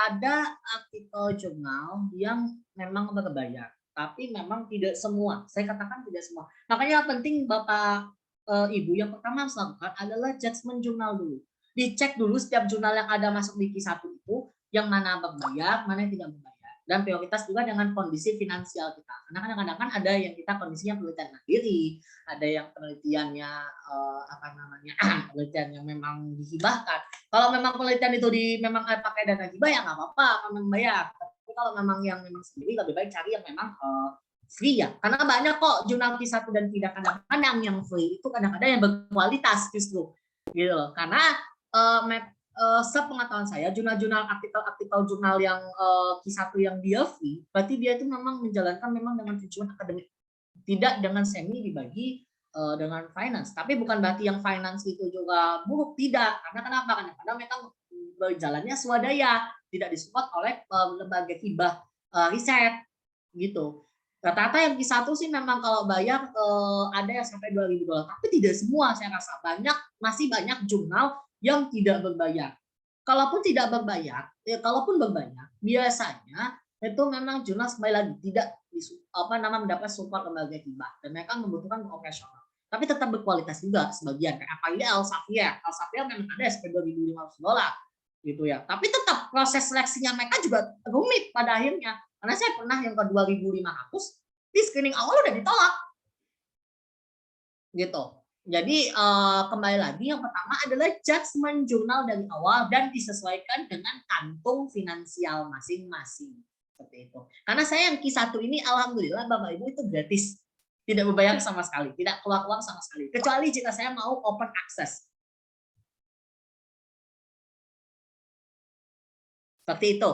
ada artikel jurnal yang memang berbayar, tapi memang tidak semua. Saya katakan tidak semua. Makanya yang penting Bapak Ibu yang pertama harus lakukan adalah judgement jurnal dulu. Dicek dulu setiap jurnal yang ada masuk di Q1 itu, yang mana berbayar, mana yang tidak berbayar. Dan prioritas juga dengan kondisi finansial kita. Karena kadang-kadang kan ada yang kita kondisinya penelitian mandiri, ada yang penelitiannya penelitian yang memang dihibahkan. Kalau memang penelitian itu memang pakai dana hibah ya nggak apa-apa, akan membayar. Tapi kalau memang yang memang sendiri lebih baik cari yang memang free ya. Karena banyak kok jurnal Q1 dan tidak, kadang-kadang yang free itu kadang-kadang yang berkualitas justru. Gitu loh. Karena sepengetahuan saya, jurnal-jurnal artikel-artikel jurnal yang Q1 yang dia free, berarti dia itu memang menjalankan memang dengan tujuan akademik, tidak dengan semi dibagi dengan finance. Tapi bukan berarti yang finance itu juga buruk, tidak. Karena kenapa? Karena mereka berjalannya swadaya, tidak disupport oleh lembaga hibah riset, gitu. Rata-rata yang Q1 sih memang kalau bayar ada yang sampai $2.000, tapi tidak semua saya rasa. Masih banyak jurnal yang tidak berbayar. Kalaupun tidak berbayar, kalaupun berbayar, biasanya itu memang jurnal kembali lagi tidak mendapat support lembaga hibah dan mereka membutuhkan operasional. Tapi tetap berkualitas juga sebagian. Kayak apalagi Elsevier memang ada sampai $2.500 gitu ya. Tapi tetap proses seleksinya mereka juga rumit pada akhirnya. Karena saya pernah yang ke 2.500 di screening awal udah ditolak. Gitu. Jadi kembali lagi yang pertama adalah judgement jurnal dari awal dan disesuaikan dengan kantung finansial masing-masing. Seperti itu. Karena saya yang Q1 ini alhamdulillah Bapak Ibu itu gratis. Tidak berbayar sama sekali, tidak keluar uang sama sekali. Kecuali jika saya mau open access. Seperti itu.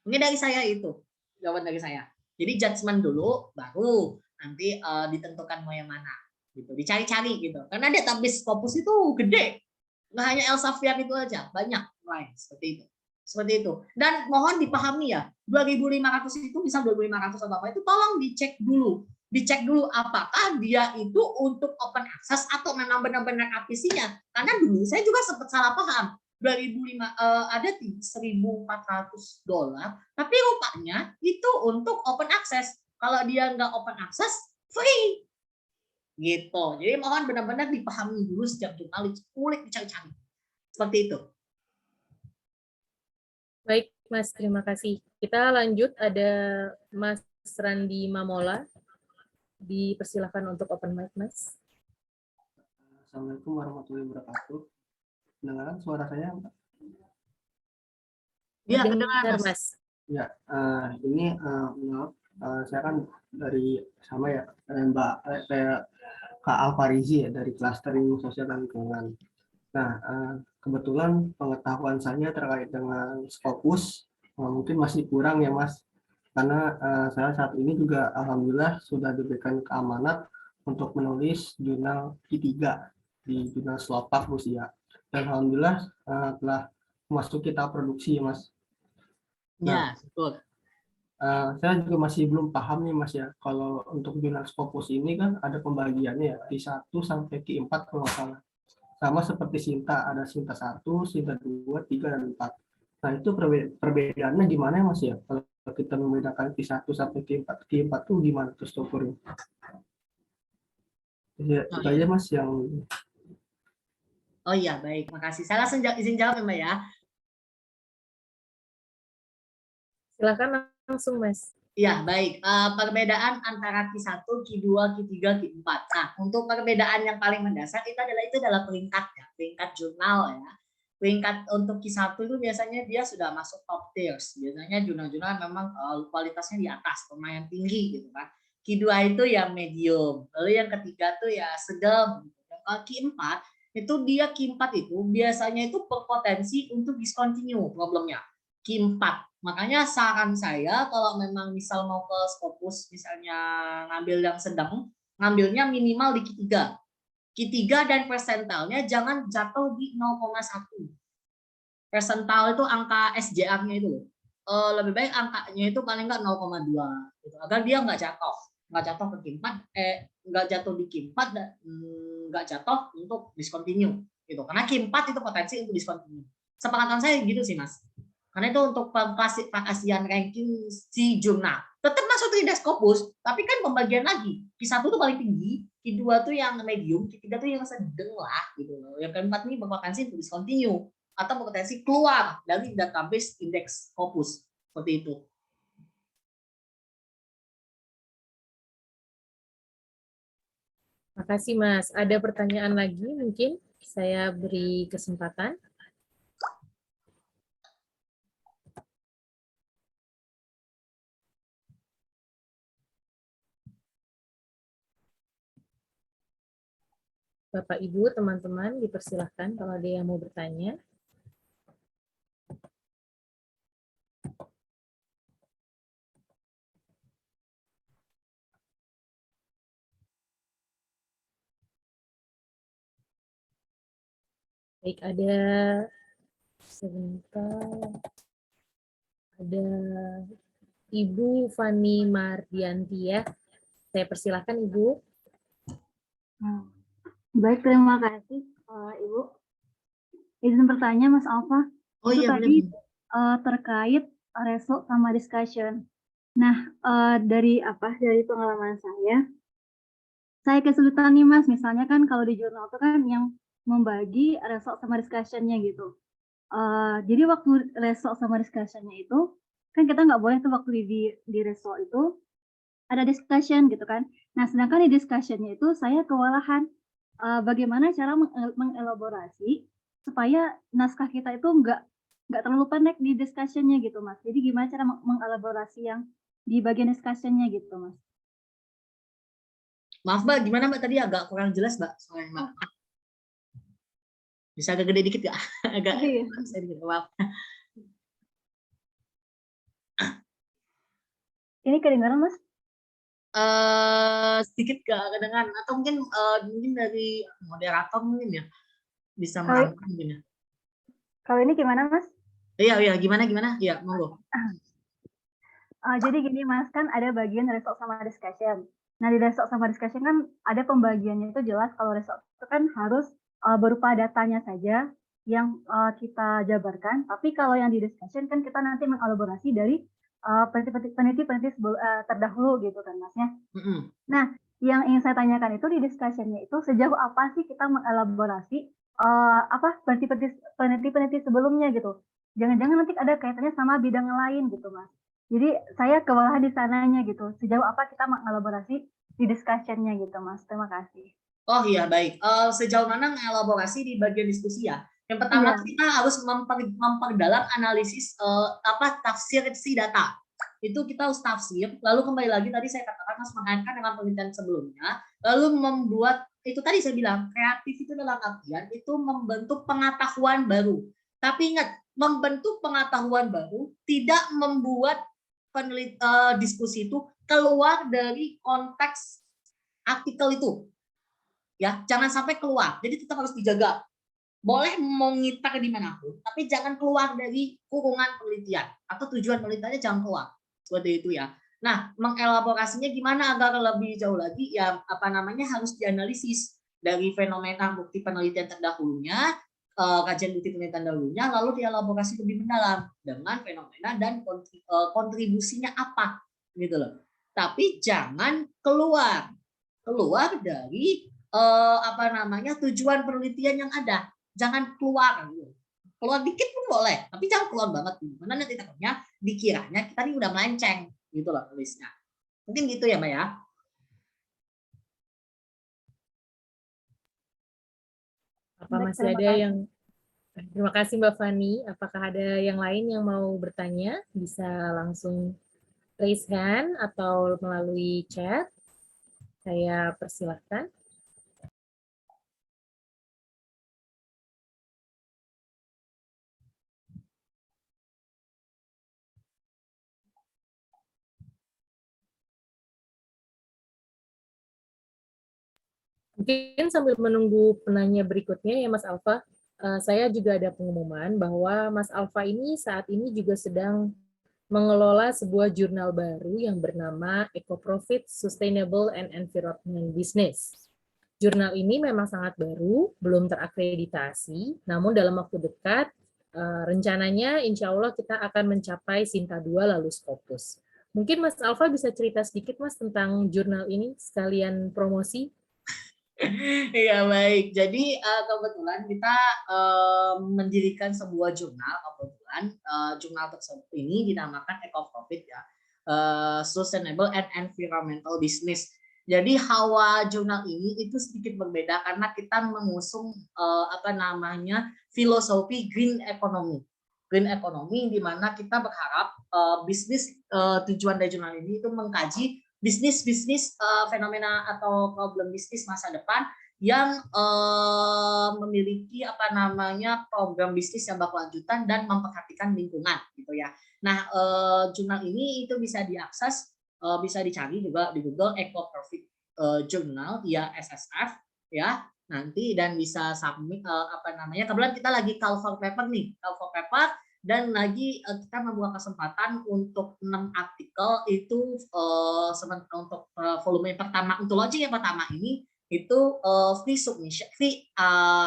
Mungkin dari saya itu. Jawaban dari saya. Jadi judgement dulu baru nanti ditentukan mau yang mana. Gitu, dicari-cari gitu. Karena database Scopus itu gede. Nggak hanya Elsevier itu aja, banyak lain seperti itu. Seperti itu. Dan mohon dipahami ya, 2.500 itu bisa 2.500 atau apa itu tolong dicek dulu. Dicek dulu apakah dia itu untuk open access atau memang benar-benar APC-nya. Karena dulu saya juga sempat salah paham. 2.500 ada $1.400, tapi rupanya itu untuk open access. Kalau dia nggak open access, free. Gitu. Jadi mohon benar-benar dipahami dulu setiap jurnal, kulik dicari-cari. Seperti itu. Baik, Mas, terima kasih. Kita lanjut, ada Mas Randi Mamola. Dipersilakan untuk open mic, Mas. Assalamualaikum warahmatullahi wabarakatuh. Kedengaran suara saya? Iya, Dengar, kedengar, Mas. Mas. Ya, ini maaf, saya kan dari sama ya Mbak Kak Alfarizi ya dari clustering sosial dan lingkungan. Nah, kebetulan pengetahuan saya terkait dengan Scopus mungkin masih kurang ya Mas, karena saya saat ini juga alhamdulillah sudah diberikan keamanat untuk menulis jurnal Q3 di jurnal Slopak Rusia. Dan alhamdulillah telah memasuki tahap produksi ya Mas. Ya, betul. Saya juga masih belum paham nih Mas ya, kalau untuk jurnal Scopus ini kan ada pembagiannya ya, Q1 sampai Q4 kalau nggak salah. Sama seperti Sinta, ada Sinta 1, Sinta 2, 3, dan 4. Nah itu perbedaannya gimana ya Mas ya? Kalau kita membedakan Q1 sampai Q4, Q4 itu gimana tuh strukturnya? Ya, itu aja Mas yang... Oh iya, baik. Makasih. Saya langsung izin jawab ya, Mbak ya. Silakan langsung, Mas. Ya, baik. Perbedaan antara Q1, Q2, Q3, Q4. Nah, untuk perbedaan yang paling mendasar itu adalah peringkat ya, peringkat jurnal ya. Peringkat untuk Q1 itu biasanya dia sudah masuk top tiers. Biasanya jurnal-jurnal memang kualitasnya di atas, lumayan tinggi gitu kan. Q2 itu ya medium. Lalu yang ketiga tuh ya sedang. Yang Q4 itu Q4 itu biasanya itu berpotensi untuk discontinue problemnya. Q4. Makanya saran saya kalau memang misal mau ke Scopus misalnya ngambil yang sedang, ngambilnya minimal di Q3. Q3 dan persentalnya jangan jatuh di 0,1. Persental itu angka SJR-nya itu. Lebih baik angkanya itu paling nggak 0,2 gitu, agar dia nggak jatuh ke Q4, nggak jatuh di Q4 dan nggak jatuh untuk discontinue gitu. Karena Q4 itu potensi untuk discontinue. Sepengetahuan saya gitu sih, Mas. Karena itu untuk pengklasifikasian ranking si jurnal. Tetap masuk di Scopus, tapi kan pembagian lagi. Q1 itu paling tinggi, Q2 tuh yang medium, Q3 tuh yang sedang lah gitu loh. Yang keempat ini berpotensi untuk discontinue atau berpotensi keluar dari database indeks Scopus. Seperti itu. Makasih, Mas. Ada pertanyaan lagi mungkin? Saya beri kesempatan. Bapak, Ibu, teman-teman, dipersilahkan kalau ada yang mau bertanya. Baik, ada sebentar. Ada Ibu Fani Mardianti ya. Saya persilahkan Ibu. Baik, terima kasih Ibu. Izin bertanya Mas Alfa. Oh itu iya, tadi terkait result sama discussion. Nah, dari pengalaman saya kesulitan nih Mas. Misalnya kan kalau di jurnal itu kan yang membagi result sama discussion-nya gitu. Jadi waktu result sama discussion-nya itu kan kita nggak boleh tuh waktu di result itu ada discussion gitu kan. Nah, sedangkan di discussion-nya itu saya kewalahan bagaimana cara mengelaborasi supaya naskah kita itu nggak terlalu pendek di discussion-nya gitu Mas. Jadi gimana cara mengelaborasi yang di bagian discussion-nya gitu Mas. Maaf Mbak, gimana Mbak tadi agak kurang jelas Mbak soalnya Mbak. Bisa agak gede dikit nggak? Agak sedikit, maaf. Ini kedengaran Mas? Sedikit gak kedengaran atau mungkin dari moderator mungkin ya bisa merangkum mungkin ya. Kalau ini gimana Mas? Iya gimana ya monggo. Jadi gini Mas, kan ada bagian result sama discussion. Nah di result sama discussion kan ada pembagiannya itu jelas. Kalau result itu kan harus berupa datanya saja yang kita jabarkan. Tapi kalau yang di discussion kan kita nanti mengelaborasi dari peneliti terdahulu gitu kan Mas ya. Nah yang ingin saya tanyakan itu di discussion-nya itu sejauh apa sih kita mengelaborasi peneliti sebelumnya gitu. Jangan-jangan nanti ada kaitannya sama bidang lain gitu Mas. Jadi saya kewalahan di sananya gitu. Sejauh apa kita mengelaborasi di discussion-nya gitu Mas. Terima kasih. Oh iya baik. Sejauh mana mengelaborasi di bagian diskusi ya? Yang pertama Iya. kita harus memperdalam analisis tafsir si data. Itu kita harus tafsir, lalu kembali lagi tadi saya katakan harus mengaitkan dengan penelitian sebelumnya, lalu membuat, itu tadi saya bilang, kreatif itu dalam artian itu membentuk pengetahuan baru. Tapi ingat, membentuk pengetahuan baru tidak membuat diskusi itu keluar dari konteks artikel itu. Ya, jangan sampai keluar. Jadi tetap harus dijaga. Boleh mau ngitar dimanapun, tapi jangan keluar dari kurungan penelitian atau tujuan penelitiannya jangan keluar. Seperti itu ya. Nah, mengelaborasinya gimana agar lebih jauh lagi ya harus dianalisis dari fenomena bukti penelitian terdahulunya, kajian bukti penelitian dahulunya, lalu dielaborasi lebih mendalam dengan fenomena dan kontribusinya apa gitu loh. Tapi jangan keluar dari tujuan penelitian yang ada. Jangan keluar dikit pun boleh, tapi jangan keluar banget. Karena nanti takutnya dikiranya kita ini udah melenceng gitu loh tulisnya. Mungkin gitu ya, Mbak ya. Apa masih ada yang... Terima kasih Mbak Fani. Apakah ada yang lain yang mau bertanya? Bisa langsung raise hand atau melalui chat. Saya persilahkan. Mungkin sambil menunggu penanya berikutnya ya Mas Alfa, saya juga ada pengumuman bahwa Mas Alfa ini saat ini juga sedang mengelola sebuah jurnal baru yang bernama Eco-Profit Sustainable and Environment Business. Jurnal ini memang sangat baru, belum terakreditasi, namun dalam waktu dekat, rencananya insya Allah kita akan mencapai Sinta 2 lalu Scopus. Mungkin Mas Alfa bisa cerita sedikit Mas tentang jurnal ini, sekalian promosi. Iya baik. Jadi kebetulan kita mendirikan sebuah jurnal. Kebetulan jurnal tersebut ini dinamakan Eco-Profit ya, Sustainable and Environmental Business. Jadi hawa jurnal ini itu sedikit berbeda karena kita mengusung filosofi green economy. Green economy di mana kita berharap bisnis tujuan dari jurnal ini itu mengkaji bisnis fenomena atau problem bisnis masa depan yang memiliki program bisnis yang berkelanjutan dan memperhatikan lingkungan gitu ya. Nah, jurnal ini itu bisa diakses, bisa dicari juga di Google Eco-Profit Journal ya SSF ya nanti, dan bisa submit kebetulan kita lagi call for paper dan lagi kita membuka kesempatan untuk 6 artikel itu untuk volume yang pertama, untuk launching yang pertama ini itu free submission, free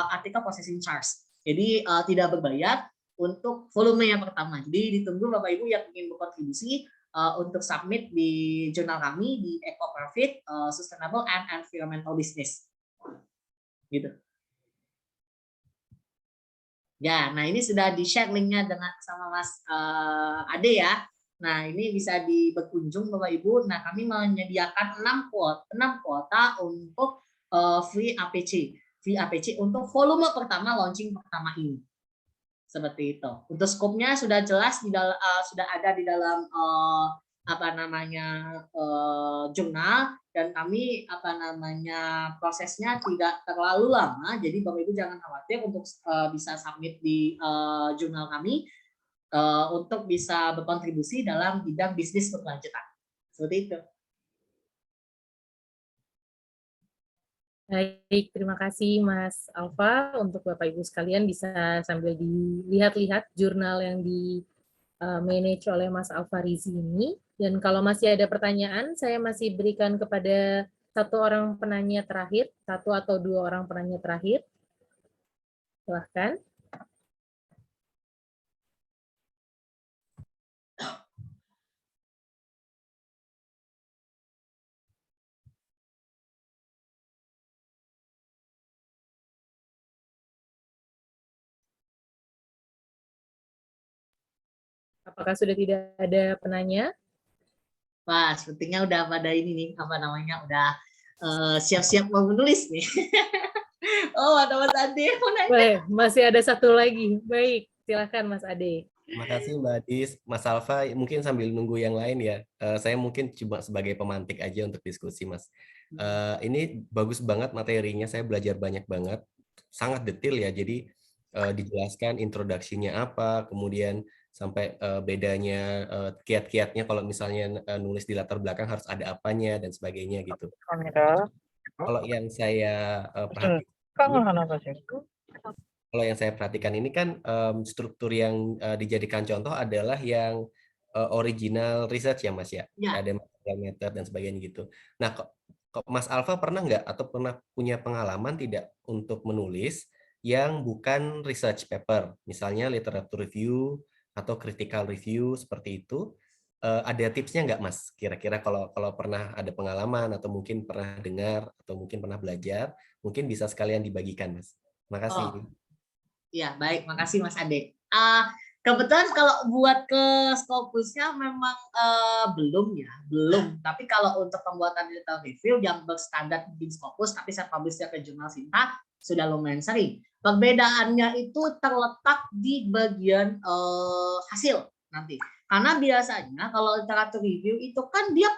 artikel processing charge. Jadi tidak berbayar untuk volume yang pertama. Jadi ditunggu Bapak Ibu yang ingin berkontribusi untuk submit di jurnal kami di Eco-Profit Sustainable and Environmental Business. Gitu. Ya, nah ini sudah di-share linknya sama Mas Ade ya. Nah, ini bisa berkunjung Bapak Ibu. Nah, kami menyediakan 6 kuota untuk free APC. Free APC untuk volume pertama, launching pertama ini. Seperti itu. Untuk skopnya sudah jelas sudah ada di dalam jurnal, dan kami prosesnya tidak terlalu lama, jadi Bapak Ibu jangan khawatir untuk bisa submit di jurnal kami untuk bisa berkontribusi dalam bidang bisnis berkelanjutan. Seperti itu. Baik, terima kasih Mas Alfa. Untuk Bapak Ibu sekalian bisa sambil dilihat-lihat jurnal yang manage oleh Mas Alfarizi ini. Dan kalau masih ada pertanyaan, saya masih berikan kepada 1 orang penanya terakhir, 1 atau 2 orang penanya terakhir. Silahkan. Apakah sudah tidak ada penanya? Wah, sepertinya udah pada ini nih, udah siap-siap mau menulis nih. Oh, ada Mas Ade mau nanya. Boleh, masih ada satu lagi. Baik, silakan Mas Ade. Terima kasih Mbak Adis, Mas Alfa. Mungkin sambil nunggu yang lain ya, saya mungkin cuma sebagai pemantik aja untuk diskusi, Mas. Ini bagus banget materinya, saya belajar banyak banget, sangat detail ya. Jadi dijelaskan introduksinya apa, kemudian sampai bedanya kiat-kiatnya kalau misalnya nulis di latar belakang harus ada apanya dan sebagainya gitu. Kalau yang saya perhatikan, kalau yang saya perhatikan ini kan struktur yang dijadikan contoh adalah yang original research ya Mas ya, Ya. ada parameter dan sebagainya gitu. Nah, kok Mas Alfa pernah nggak atau pernah punya pengalaman tidak untuk menulis yang bukan research paper, misalnya literature review atau critical review seperti itu? Ada tipsnya nggak Mas? Kira-kira kalau kalau pernah ada pengalaman atau mungkin pernah dengar atau mungkin pernah belajar, mungkin bisa sekalian dibagikan Mas. Terima kasih. Oh, ya, baik, makasih Mas Ade. Kebetulan kalau buat ke Scopusnya memang belum ya, belum. Tapi kalau untuk pembuatan digital review yang berstandar bikin Scopus, tapi saya publishnya ke jurnal Sinta, sudah lumayan sering. Perbedaannya itu terletak di bagian hasil nanti. Karena biasanya kalau literatur review itu kan dia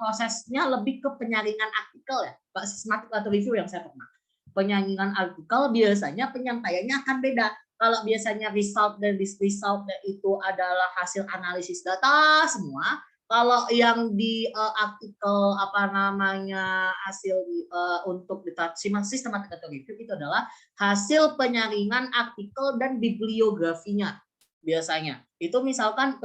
prosesnya lebih ke penyaringan artikel ya, sistematik literatur review yang saya pernah. Penyaringan artikel biasanya penyampaiannya akan beda. Kalau biasanya result dan result itu adalah hasil analisis data semua. Kalau yang di artikel apa namanya hasil untuk sistematik data review itu adalah hasil penyaringan artikel dan bibliografinya biasanya. Itu misalkan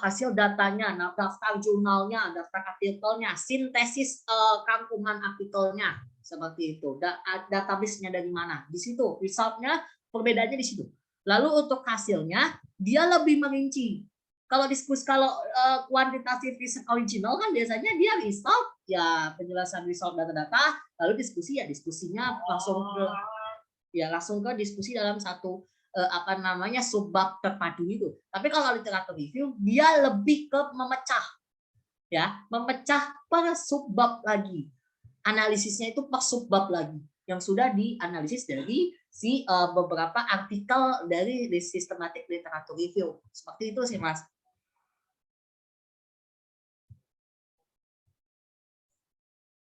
hasil datanya, daftar jurnalnya, daftar artikelnya, sintesis rangkuman artikelnya seperti itu. Database-nya dari mana? Di situ result-nya perbedaannya di situ. Lalu untuk hasilnya dia lebih merinci. Kalau kuantitatif riset original kan biasanya dia result ya penjelasan result data-data, lalu diskusi ya diskusinya langsung ke diskusi dalam satu apa namanya subbab terpadu itu. Tapi kalau literatur review dia lebih ke memecah per subbab lagi. Analisisnya itu per subbab lagi yang sudah dianalisis dari beberapa artikel dari sistematik literatur review. Seperti itu sih Mas.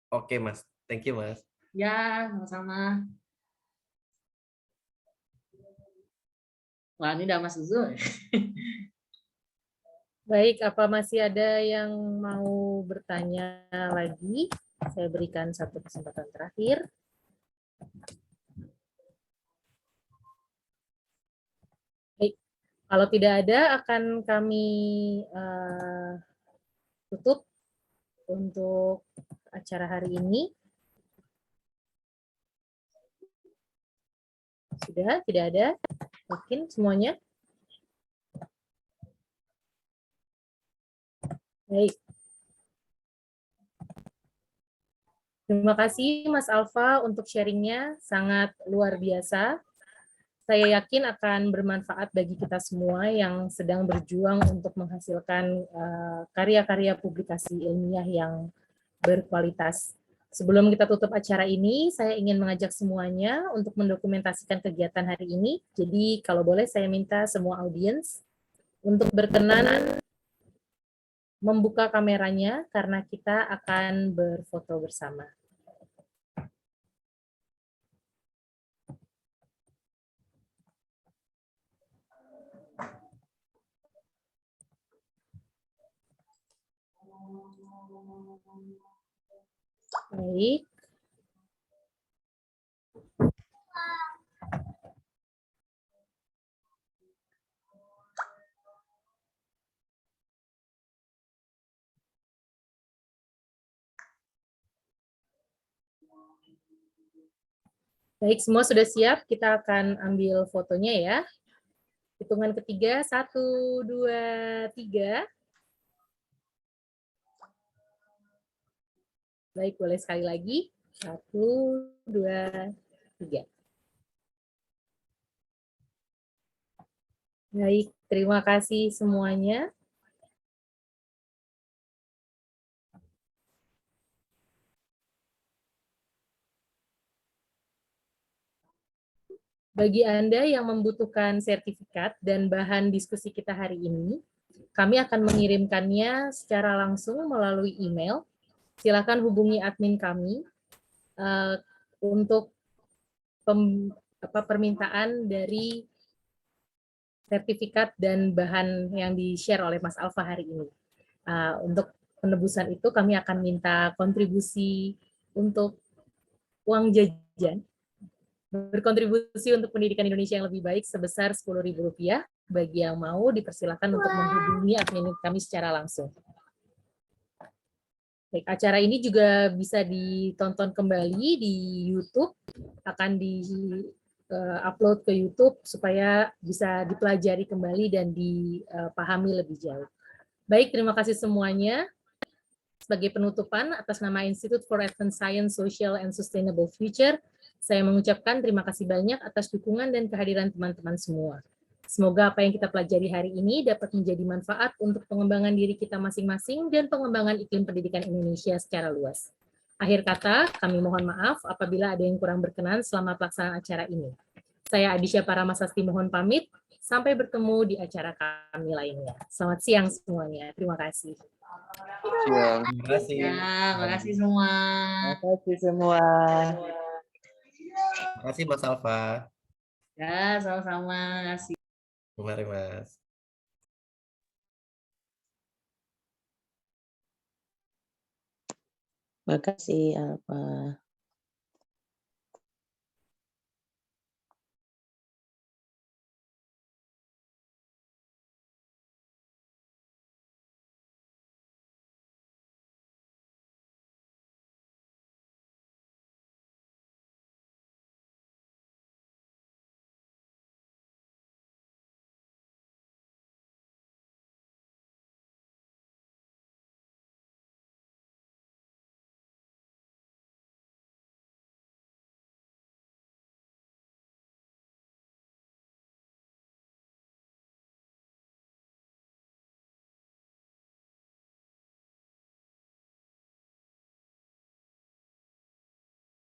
Oke Mas, thank you Mas. Ya, sama-sama. Wah, ini udah Mas Zul. Baik, apa masih ada yang mau bertanya lagi? Saya berikan satu kesempatan terakhir. Baik, kalau tidak ada akan kami tutup untuk acara hari ini. Sudah, tidak ada? Yakin semuanya? Baik. Terima kasih Mas Alfa untuk sharingnya, sangat luar biasa. Saya yakin akan bermanfaat bagi kita semua yang sedang berjuang untuk menghasilkan karya-karya publikasi ilmiah yang berkualitas. Sebelum kita tutup acara ini, saya ingin mengajak semuanya untuk mendokumentasikan kegiatan hari ini. Jadi kalau boleh saya minta semua audiens untuk berkenan membuka kameranya karena kita akan berfoto bersama. Baik. Baik, semua sudah siap. Kita akan ambil fotonya ya. Hitungan ketiga, 1, 2, 3. Baik, boleh sekali lagi. 1, 2, 3. Baik, terima kasih semuanya. Bagi Anda yang membutuhkan sertifikat dan bahan diskusi kita hari ini, kami akan mengirimkannya secara langsung melalui email. Silakan hubungi admin kami untuk permintaan dari sertifikat dan bahan yang di-share oleh Mas Alfa hari ini. Untuk penebusan itu kami akan minta kontribusi untuk uang jajan, berkontribusi untuk pendidikan Indonesia yang lebih baik sebesar Rp10.000. Bagi yang mau dipersilakan untuk menghubungi admin kami secara langsung. Baik, acara ini juga bisa ditonton kembali di YouTube, akan di-upload ke YouTube supaya bisa dipelajari kembali dan dipahami lebih jauh. Baik, terima kasih semuanya. Sebagai penutupan, atas nama Institute for Advanced Science, Social, and Sustainable Future, saya mengucapkan terima kasih banyak atas dukungan dan kehadiran teman-teman semua. Semoga apa yang kita pelajari hari ini dapat menjadi manfaat untuk pengembangan diri kita masing-masing dan pengembangan iklim pendidikan Indonesia secara luas. Akhir kata, kami mohon maaf apabila ada yang kurang berkenan selama pelaksanaan acara ini. Saya Adisha Paramasasti mohon pamit. Sampai bertemu di acara kami lainnya. Selamat siang semuanya. Terima kasih. Siang. Terima kasih. Ya, makasih semua. Terima kasih semua. Terima kasih Mas Alfa. Ya, sama-sama. Makasih. Mari Mas. Makasih Alfa.